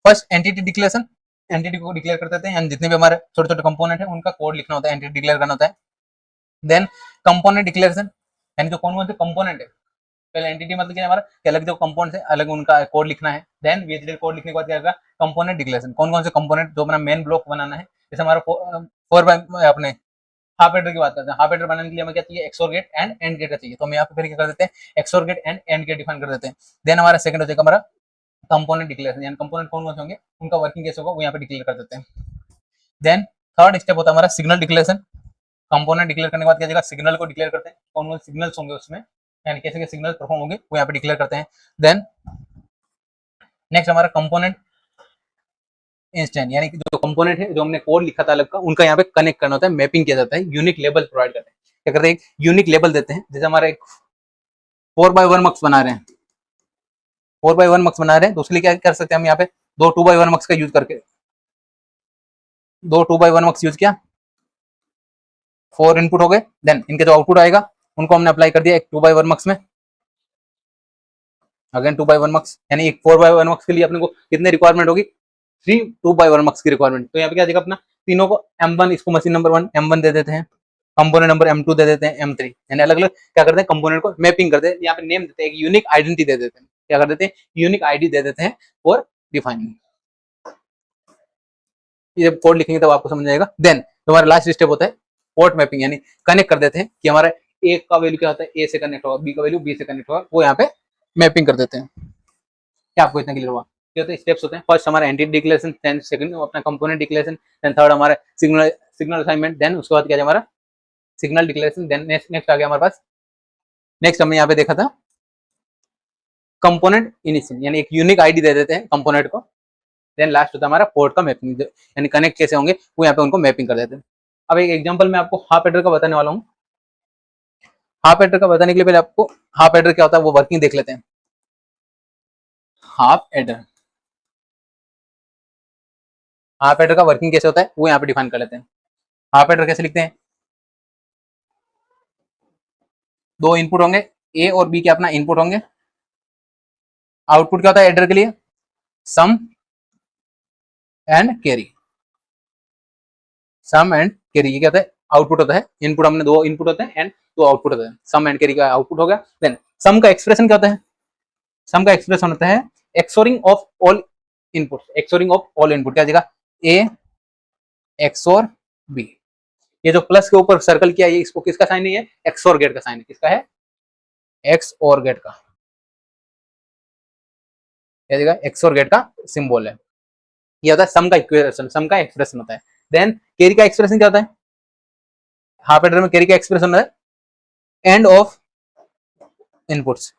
फर्स्ट एंटिटी डिक्लेरेशन, एंटिटी को डिक्लेयर कर देते हैं, जितने भी हमारे छोटे छोटे कंपोनेंट है उनका कोड लिखना होता है, एंटिटी डिक्लेयर करना होता है। देन कंपोनेंट डिक्लेरेशन, यानी जो कौन कौन से कंपोनेंट है, पहले एंटिटी मतलब क्या हमारा अलग जो कंपोनेंट है अलग उनका कोड लिखना है, देन VHDL कोड लिखने के बाद क्या होगा कंपोनेंट डिक्लेरेशन, कौन कौन से कंपोनेंट जो अपना मेन ब्लॉक बनाना है, जैसे हमारा 4 बाय अपने हाफ एडर की बात करते हैं, हाफ एडर बनाने के लिए हमें क्या चाहिए XOR gate and and gate चाहिए, तो हम यहाँ पे फिर क्या कर देते हैं XOR gate and and gate define कर देते हैं। देन हमारा सेकंड हो जाएगा हमारा कंपोनेंट डिक्लेरेशन, यानी कंपोनेंट कौन कौन से होंगे उनका वर्किंग कैसे होगा वो यहाँ पे डिक्लेयर कर देते हैं। देन थर्ड स्टेप होता है हमारा सिग्नल डिक्लेरेशन, कंपोनेंट डिक्लेयर करने के बाद क्या जाएगा सिग्नल को डिक्लेयर करते हैं, कौन कौन सिग्नल्स होंगे उसमें, यानी कैसे कैसे सिग्नल परफॉर्म होंगे वो यहाँ पे डिक्लेयर करते हैं। देन नेक्स्ट हमारा कंपोनेंट इंस्टेंट, यानी कि जो कंपोनेंट है जो हमने कोड लिखा था अलग का उनका यहाँ पे कनेक्ट करना होता है, मैपिंग किया जाता है, यूनिक लेबल प्रोवाइड करते हैं। क्या करते हैं यूनिक लेबल देते हैं, जैसे हमारा एक 4x1 मक्स बना रहे हैं, 4x1 मक्स बना रहे हैं तो उसके लिए क्या कर सकते हैं हम यहाँ पे दो 2x1 मक्स का यूज करके, दो 2x1 मक्स यूज किया, 4 इनपुट हो गए, देन इनके जो आउटपुट आएगा उनको हमने अप्लाई कर दिया एक 2x1 मक्स में, अगेन 2x1 मक्स, यानी एक 4x1 मक्स के लिए अपने को कितने रिक्वायरमेंट होगी 3 2x1 मक्स की रिक्वायरमेंट। तो यहाँ पे क्या देगा अपना तीनों को M1, इसको मशीन नंबर 1 M1 दे देते हैं, कंपोनेंट नंबर M2 दे देते हैं, M3, यानी अलग अलग क्या करते हैं कंपोनेंट को मैपिंग करते हैं, यहाँ पे नेम देते हैं, एक यूनिक आइडेंटिटी दे देते हैं, क्या कर देते हैं यूनिक आईडी दे देते हैं और डिफाइन। ये जब कोड लिखेंगे तब आपको समझ आएगा। देन हमारा लास्ट स्टेप होता है पोर्ट मैपिंग, यानी कनेक्ट कर देते हैं कि हमारा ए का वैल्यू क्या होता है ए से कनेक्ट होगा, बी का वैल्यू बी से कनेक्ट होगा, वो यहाँ पे मैपिंग कर देते हैं। क्या आपको इतना क्लियर हुआ, ये होते स्टेप्स होते हैं। फर्स्ट हमारा एंटिटी डिक्लेरेशन, देन सेकंड अपना कंपोनेंट डिक्लेरेशन, देन थर्ड हमारा सिग्नल सिग्नल असाइनमेंट, देन उसके बाद क्या है हमारा सिग्नल डिक्लेरेशन, देन नेक्स्ट आ गया हमारे पास, नेक्स्ट हमने यहाँ पे देखा था कंपोनेंट इनिशियल, यानी एक यूनिक आईडी दे देते हैं कंपोनेंट को, देन लास्ट होता है हमारा पोर्ट का मैपिंग, यानी कनेक्ट कैसे होंगे वो यहाँ पे उनको मैपिंग कर देते हैं। अब एक एग्जांपल मैं आपको हाफ एडर का बताने वाला हूँ। हाफ एडर का बताने के लिए पहले आपको हाफ एडर क्या होता है वो वर्किंग देख लेते हैं। हाफ एडर, हाफ एडर का वर्किंग कैसे होता है वो यहाँ पे डिफाइन कर लेते हैं। हाफ एडर कैसे लिखते हैं, दो इनपुट होंगे, ए और बी के अपना इनपुट होंगे, आउटपुट क्या होता है एडर के लिए, sum and carry, sum and carry, ये क्या होता है आउटपुट होता है। इनपुट हमने दो इनपुट होते हैं एंड दो आउटपुट होते हैं, सम एंड कैरी का आउटपुट हो गया। देन सम का एक्सप्रेशन क्या होता है, सम का एक्सप्रेशन होता है XORing of all input, XORing of all input क्या जाएगा, ए एक्सोर बी, ये जो प्लस के ऊपर सर्कल किया ये इसको किसका साइन है, एक्सोर गेट का साइन है, किसका है, एक्स और गेट का, क्या जाएगा एक्सोर गेट का सिंबल है। ये होता है सम का इक्वेशन, सम का एक्सप्रेशन होता है। देन कैरी का एक्सप्रेशन क्या होता है, हाफ एडर में कैरी का एक्सप्रेशन होता है and of inputs,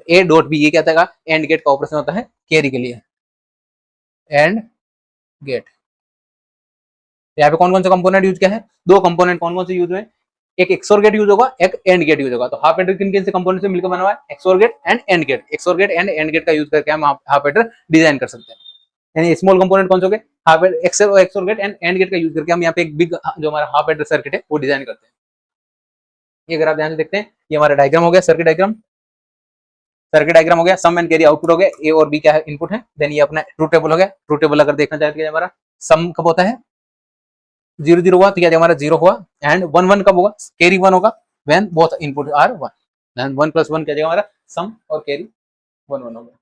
A dot B, ये क्या होता है एंड गेट का ऑपरेशन होता है कैरी के लिए, एंड गेट। यहाँ पे कौन कौन से कंपोनेंट यूज किया है, दो कंपोनेंट कौन कौन से यूज हुए, एक एक्सोर गेट यूज होगा, एक एंड गेट यूज होगा। तो हाफ एडर किन किन से कंपोनेंट से मिलकर बना हुआ है, XOR gate and and gate, XOR gate and and gate का यूज करके हम हाफ एडर डिजाइन कर सकते हैं। यानी स्मॉल कंपोनेंट कौन से हो गए, half adder, XOR gate and and gate का यूज करके हम यहाँ पे एक बिग जो हमारा हाफ एडर सर्किट है वो डिजाइन करते हैं। ये अगर आप ध्यान से देखते हैं ये हमारा डायग्राम हो गया, सर्किट डायग्राम, सर्किट डायग्राम हो गया, सम एंड कैरी आउटपुट हो गया, ए और बी क्या है इनपुट है। देन ये अपना ट्रूथ टेबल हो गया, ट्रूथ टेबल अगर देखना चाहते हैं हमारा सम कब होता है 0 0 हुआ तो क्या हमारा 0 हुआ, एंड 1 1 कब होगा, कैरी 1 होगा when both input are 1, then 1 + 1 क्या जाएगा हमारा सम और कैरी 1 1 होगा,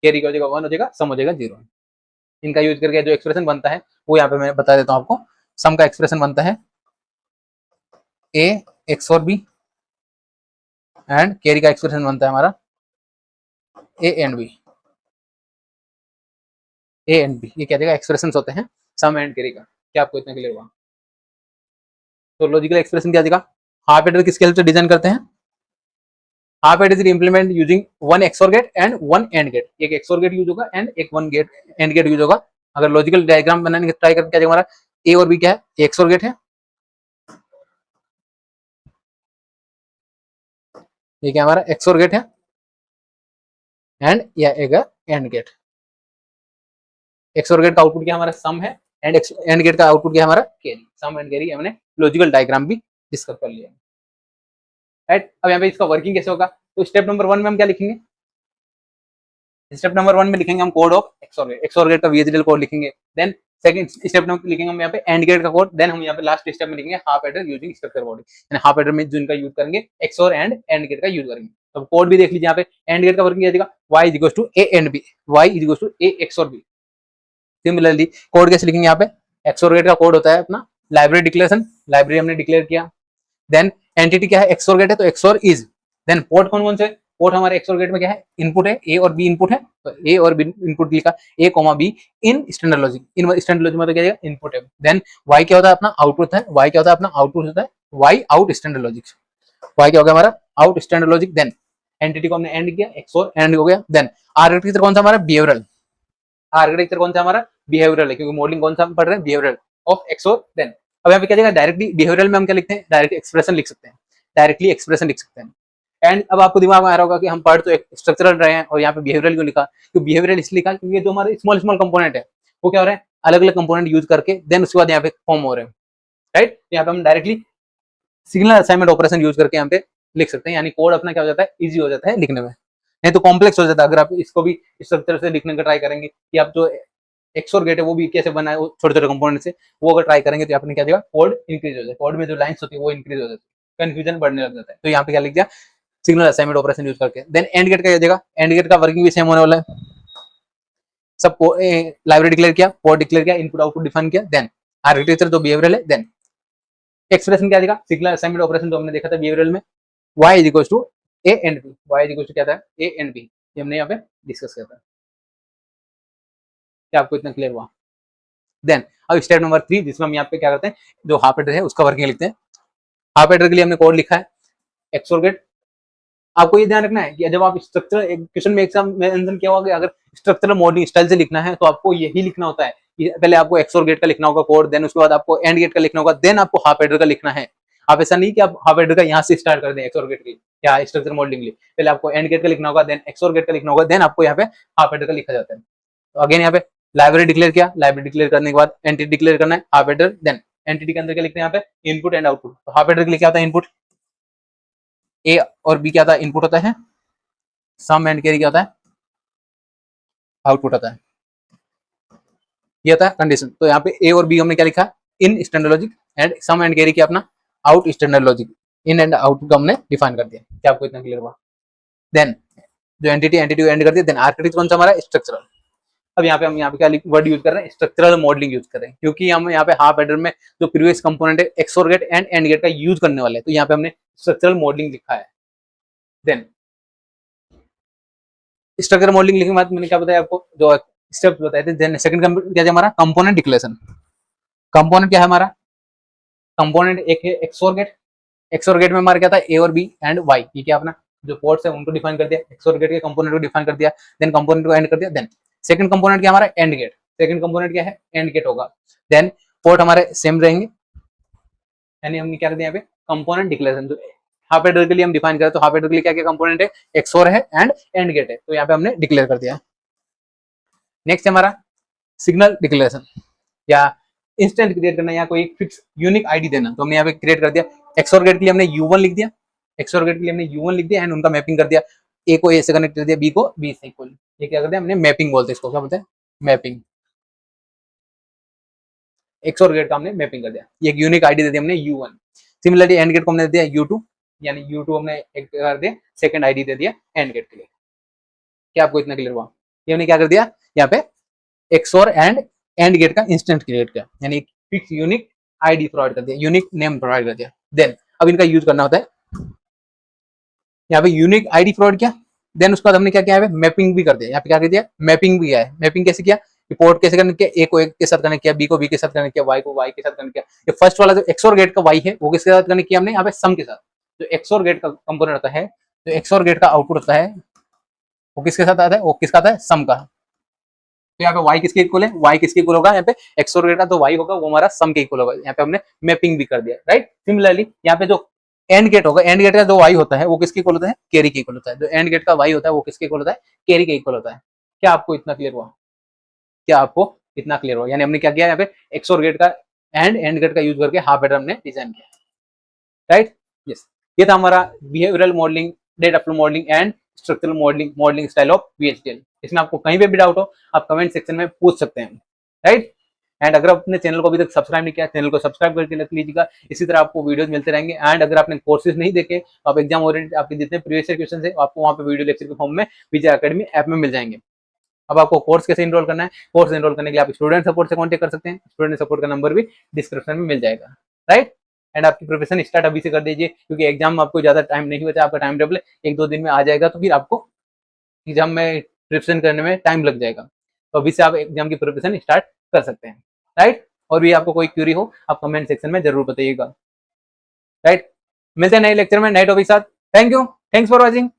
कैरी का हो जाएगा 1 हो जाएगा, सम हो जाएगा 0। इनका यूज करके जो एक्सप्रेशन बनता है वो यहाँ पे मैं बता देता हूँ आपको। सम का एक्सप्रेशन बनता है A XOR B, and carry का एक्सप्रेशन बनता है हमारा A and B, A and B, ये क्या देगा एक्सप्रेशन होते हैं सम एंड कैरी का। क्या आपको इतना क्लियर हुआ, तो लॉजिकल एक्सप्रेशन क्या देगा, हाफ एडर किसके हेल्प से डिजाइन करते हैं, half adder implement using 1 XOR gate and 1 and gate, एक एक्सोर गेट यूज होगा एंड एक 1 गेट एंड गेट यूज होगा। अगर लॉजिकल डायग्राम बनाने की ट्राई करके क्या हमारा ए और बी क्या है, एक्सोर गेट है, ये क्या हमारा एक्सोर गेट है, एंड या एक एंड गेट, एक्सोर गेट का आउटपुट क्या हमारा सम है, एंड एंड गेट का आउटपुट क्या हमारा कैरी, सम एंड कैरी हमने लॉजिकल डायग्राम भी डिस्कस कर लिया, राइट। अब यहाँ पे इसका वर्किंग कैसे होगा, तो स्टेप नंबर 1 में हम क्या लिखेंगे, स्टेप नंबर 1 में लिखेंगे हम कोड ऑफ एक्सोर गेट का वीएचडीएल कोड लिखेंगे। देन सेकंड स्टेप में लिखेंगे हम यहाँ पे एंड गेट का कोड। देन हम यहाँ पे लास्ट स्टेप में लिखेंगे half adder using structure code, यानी हाफ एडर में जो इनका यूज करेंगे एक्सोर एंड एंड गेट का यूज करेंगे। तो कोड भी देख लीजिए यहाँ पे, एंड गेट का वर्किंग क्या जाएगा, y is equals to a and b, y is equals to a XOR b। Similarly code कैसे लिखेंगे, यहाँ पे एक्सोर गेट का कोड होता है अपना लाइब्रेरी डिक्लेरेशन, लाइब्रेरी हमने डिक्लेयर किया। देन एंटिटी क्या है, एक्सोर गेट है तो एक्सोर इज। देन पोर्ट कौन कौन से, पोर्ट हमारे एक्सोर गेट में क्या है इनपुट है, ए और बी इनपुट है, तो ए और बी इनपुट लिखा, A comma B in standard logic, in standard logic में तो क्या जाएगा इनपुट है। देन वाई क्या होता है अपना आउटपुट है, वाई क्या होता है अपना आउटपुट होता है Y out standard logic, Y क्या हो गया हमारा out standard logic. Then entity को हमने एंड किया, एक्सोर एंड हो गया। देन आर्किटेक्चर कौन सा हमारा बिहेवियरल, आर्किटेक्चर कौन सा हमारा बिहेवियरल है, क्योंकि मॉडलिंग कौन सा हम पढ़ रहे हैं बिहेवियरल ऑफ एक्सोर। देन अब यहाँ पे क्या जाएगा डायरेक्टली बिहेवियरल में हम क्या लिखते हैं, डायरेक्ट एक्सप्रेशन लिख सकते हैं, डायरेक्टली एक्सप्रेशन लिख सकते हैं। एंड अब आपको दिमाग में आ रहा होगा कि हम पढ़ तो स्ट्रक्चरल रहे हैं और यहाँ पे बिहेवियरल क्यों लिखा, क्योंकि बिहेवियरल इसलिए लिखा क्योंकि जो हमारे स्मॉल स्मॉल कंपोनेंट है वो क्या हो रहे हैं अलग अलग कंपोनेंट यूज करके देन उसके बाद यहाँ पे फॉर्म हो रहे हैं, राइट। यहाँ पे हम directly signal assignment operation use करके यहाँ पे लिख सकते हैं, यानी कोड अपना क्या हो जाता है इजी हो जाता है लिखने में, नहीं तो कॉम्प्लेक्स हो जाता है अगर आप इसको भी स्ट्रक्चर से लिखने का ट्राई करेंगे कि आप जो एक्सोर गेट है वो भी कैसे बनाए छोटे छोटे कंपोनेंट से, वो अगर ट्राई करेंगे तो आपने क्या दिया कोड इंक्रीज हो जाए, कोड में जो लाइन्स होती है वो इंक्रीज हो जाती है, कंफ्यूजन बढ़ने लग जाता है। तो यहाँ पे क्या लिख दिया सिग्नल असाइनमेंट ऑपरेशन यूज करके। देन एंड गेट का क्या देगा, एंड गेट का वर्किंग भी सेम होने वाला है, सब लाइब्रेरी डिक्लेयर किया, पोर्ट डिक्लेयर किया, इनपुट आउटपुट डिफाइन किया। देन आर्किटेक्चर जो बिहेवियरल है, देन एक्सप्रेशन क्या देगा सिग्नल असाइनमेंट ऑपरेशन जो हमने देखा था बिहेवियरल में, y is equal to A and B, y is equal to क्या था ए एंड बी, ये हमने यहाँ पे डिस्कस किया था। क्या आपको इतना क्लियर हुआ, देन अब स्टेप नंबर 3 जिसमें हम यहाँ पे क्या करते हैं, जो हाफ एडर है उसका वर्किंग लिखते हैं। हाफ एडर के लिए हमने कोड लिखा है एक्सोर गेट। आपको ये ध्यान रखना है कि जब आप स्ट्रक्चर क्वेश्चन में एग्जाम में आंसर क्या होगा, अगर स्ट्रक्चरल मॉडलिंग स्टाइल से लिखना है तो आपको यही लिखना होता है कि पहले आपको एक्सोर गेट का लिखना होगा कोड, देन उसके बाद आपको एंड गेट का लिखना होगा, देन आपको हाफ एडर का लिखना है। आप ऐसा नहीं कि आप हाफ एडर का यहाँ से स्टार्ट कर दें एक्सोर गेट की या स्ट्रक्चर मॉडलिंग लिए, पहले आपको एंड गेट का लिखना होगा, देन एक्सोर गेट का लिखना होगा, देन आपको यहाँ पे हाफ एडर का लिखा जाता है। तो अगेन यहाँ पे लाइब्रेरी डिक्लेयर किया, लाइब्रेरी डिक्लेयर करने के बाद एंटिटी डिक्लेयर करना है हाफ एडर, देन एंटिटी के अंदर क्या लिखना है यहाँ पे इनपुट एंड आउटपुट। तो हाफ एडर के लिए क्या होता है इनपुट, ए और बी क्या होता है इनपुट होता है, सम एंड कैरी क्या होता है आउटपुट होता है, ये होता है कंडीशन। तो यहाँ पे ए और बी हमने क्या लिखा, in standard logic, and sum and carry क्या अपना out standard logic, in and output का हमने डिफाइन कर दिया। क्या आपको इतना क्लियर हुआ? देन जो एंटिटी एंड कर दिया, देन आर्किटेक्चर कौन सा हमारा स्ट्रक्चरल। अब यहाँ पे हम यहाँ पे क्या वर्ड यूज कर रहे हैं, स्ट्रक्चरल मॉडलिंग यूज कर रहे हैं, क्योंकि हम यहाँ पे हाफ एडर में जो प्रीवियस कंपोनेंट है XOR gate and and gate का यूज करने वाले हैं, तो यहाँ पे हमने स्ट्रक्चरल मॉडलिंग लिखा है। देन स्ट्रक्चरल मॉडलिंग लिखने के बाद मैंने क्या बताया आपको, जो स्टेप्स बताए थे। देन सेकंड क्या है हमारा कंपोनेंट डिक्लेरेशन। कंपोनेंट क्या है हमारा, कंपोनेंट एक है एक्सोर गेट। एक्सोर गेट में हमारा क्या था ए और बी एंड वाई, ये क्या अपना जो पोर्ट्स है उनको डिफाइन कर दिया, एक्सोर गेट के कंपोनेंट को डिफाइन कर दिया, देन कंपोनेंट को एंड कर दिया। देन सेकंड कंपोनेंट क्या हमारा एंड गेट, सेकंड कंपोनेंट क्या है एंड गेट होगा। देन पोर्ट हमारे सेम रहेंगे, यानी हमने क्या कर दिया यहाँ पे कंपोनेंट डिक्लेरेशन। जो हाफ एडर के लिए हम डिफाइन करें तो हाफ एडर के लिए क्या क्या कंपोनेंट है, एक्सोर है एंड एंड गेट है, तो यहाँ पे हमने डिक्लेयर कर दिया। नेक्स्ट हमारा सिग्नल डिक्लेरेशन या इंस्टेंट क्रिएट करना या कोई फिक्स यूनिक आईडी देना, तो हमने यहाँ पे क्रिएट कर दिया। एक्सोर गेट के लिए हमने U1 लिख दिया, एक्सोर गेट के लिए हमने U1 लिख दिया एंड उनका मैपिंग कर दिया, ए को ए से कनेक्ट कर दिया, बी को बी से इक्वल। ये क्या कर दिया हमने मैपिंग बोलते हैं इसको, क्या बोलते हैं मैपिंग। एक्सोर गेट का हमने मैपिंग कर दिया, एक यूनिक आईडी दे दी हमने U1। सिमिलरली एंड गेट को हमने दे दिया U2, यानी U2 हमने एक कर दिया सेकंड आईडी दे दिया एंड गेट के लिए। क्या आपको इतना क्लियर हुआ? ये हमने क्या कर दिया यहाँ पे एक्सोर एंड गेट का इंस्टेंट क्रिएट किया, यानी फिक्स यूनिक आईडी प्रोवाइड कर दिया, यूनिक नेम प्रोवाइड कर दिया। देन अब इनका यूज करना होता है, यहाँ पे यूनिक आईडी प्रोवाइड किया, देन उसके बाद हमने क्या किया है मैपिंग भी कर दिया। यहाँ पे क्या कर दिया मैपिंग भी किया है। मैपिंग कैसे किया, पोर्ट कैसे कनेक्ट किया, ए को ए के साथ कनेक्ट किया, बी को बी के साथ कनेक्ट किया, वाई को वाई के साथ कनेक्ट किया। ये फर्स्ट वाला जो एक्सोर गेट का वाई है वो किसके साथ कनेक्ट किया हमने यहाँ पे सम के साथ। जो एक्सोर गेट का कंपोनेंट होता है, जो एक्सोर गेट का आउटपुट होता है वो किसके साथ आता है, वो किसका आता है सम का। तो यहाँ पे y किसके इक्वल है, y किसके इक्वल होगा यहाँ पे एक्सोर गेट का तो y होगा वो हमारा सम के इक्वल होगा। यहाँ पे हमने मैपिंग भी कर दिया, राइट। सिमिलरली यहाँ पे जो एंड गेट होगा, एंड गेट का जो y होता है वो किसके इक्वल होता है, कैरी के इक्वल होता है। जो एंड गेट का y होता है वो किसके इक्वल होता है, कैरी के इक्वल होता है। क्या आपको इतना क्लियर हुआ? क्या आपको इतना क्लियर हुआ? यानी हमने क्या किया यहाँ पे एक्सोर गेट का एंड गेट का यूज करके हाफ एडर हमने डिजाइन किया, राइट। यस, ये था हमारा behavioural modelling, data flow modelling and structural modelling style of VHDL। इसमें आपको कहीं पे भी डाउट हो आप कमेंट सेक्शन में पूछ सकते हैं, राइट। एंड अगर अपने चैनल को अभी तक सब्सक्राइब नहीं किया, चैनल को सब्सक्राइब करके रख लीजिएगा। इसी तरह आपको वीडियोस मिलते रहेंगे। एंड अगर आपने कोर्सेज नहीं देखे तो आप एग्जाम ओरिएंटेड आपके जितने प्रीवियस ईयर क्वेश्चन है आपको वहाँ पे वीडियो लेक्चर के फॉर्म में विजय अकेडमी ऐप में मिल जाएंगे। अब आपको कोर्स कैसे इनरोल करना है, कोर्स इनरोल करने के लिए आप स्टूडेंट सपोर्ट से कॉन्टेक्ट कर सकते हैं। स्टूडेंट सपोर्ट का नंबर भी डिस्क्रिप्शन में मिल जाएगा, राइट। एंड आपकी प्रिपरेशन स्टार्ट अभी से कर दीजिए, क्योंकि एग्जाम आपको ज्यादा टाइम नहीं बचा, आपका टाइम टेबल 1-2 दिन में आ जाएगा, तो फिर आपको एग्जाम में प्रिपरेशन करने में टाइम लग जाएगा। तो अभी से आप एग्जाम की प्रिपरेशन स्टार्ट कर सकते हैं, राइट। और भी आपको कोई क्यूरी हो आप कमेंट सेक्शन में जरूर बताइएगा, राइट। मिलते हैं नए लेक्चर में नए टॉपिक के साथ। Thank you, thanks for watching.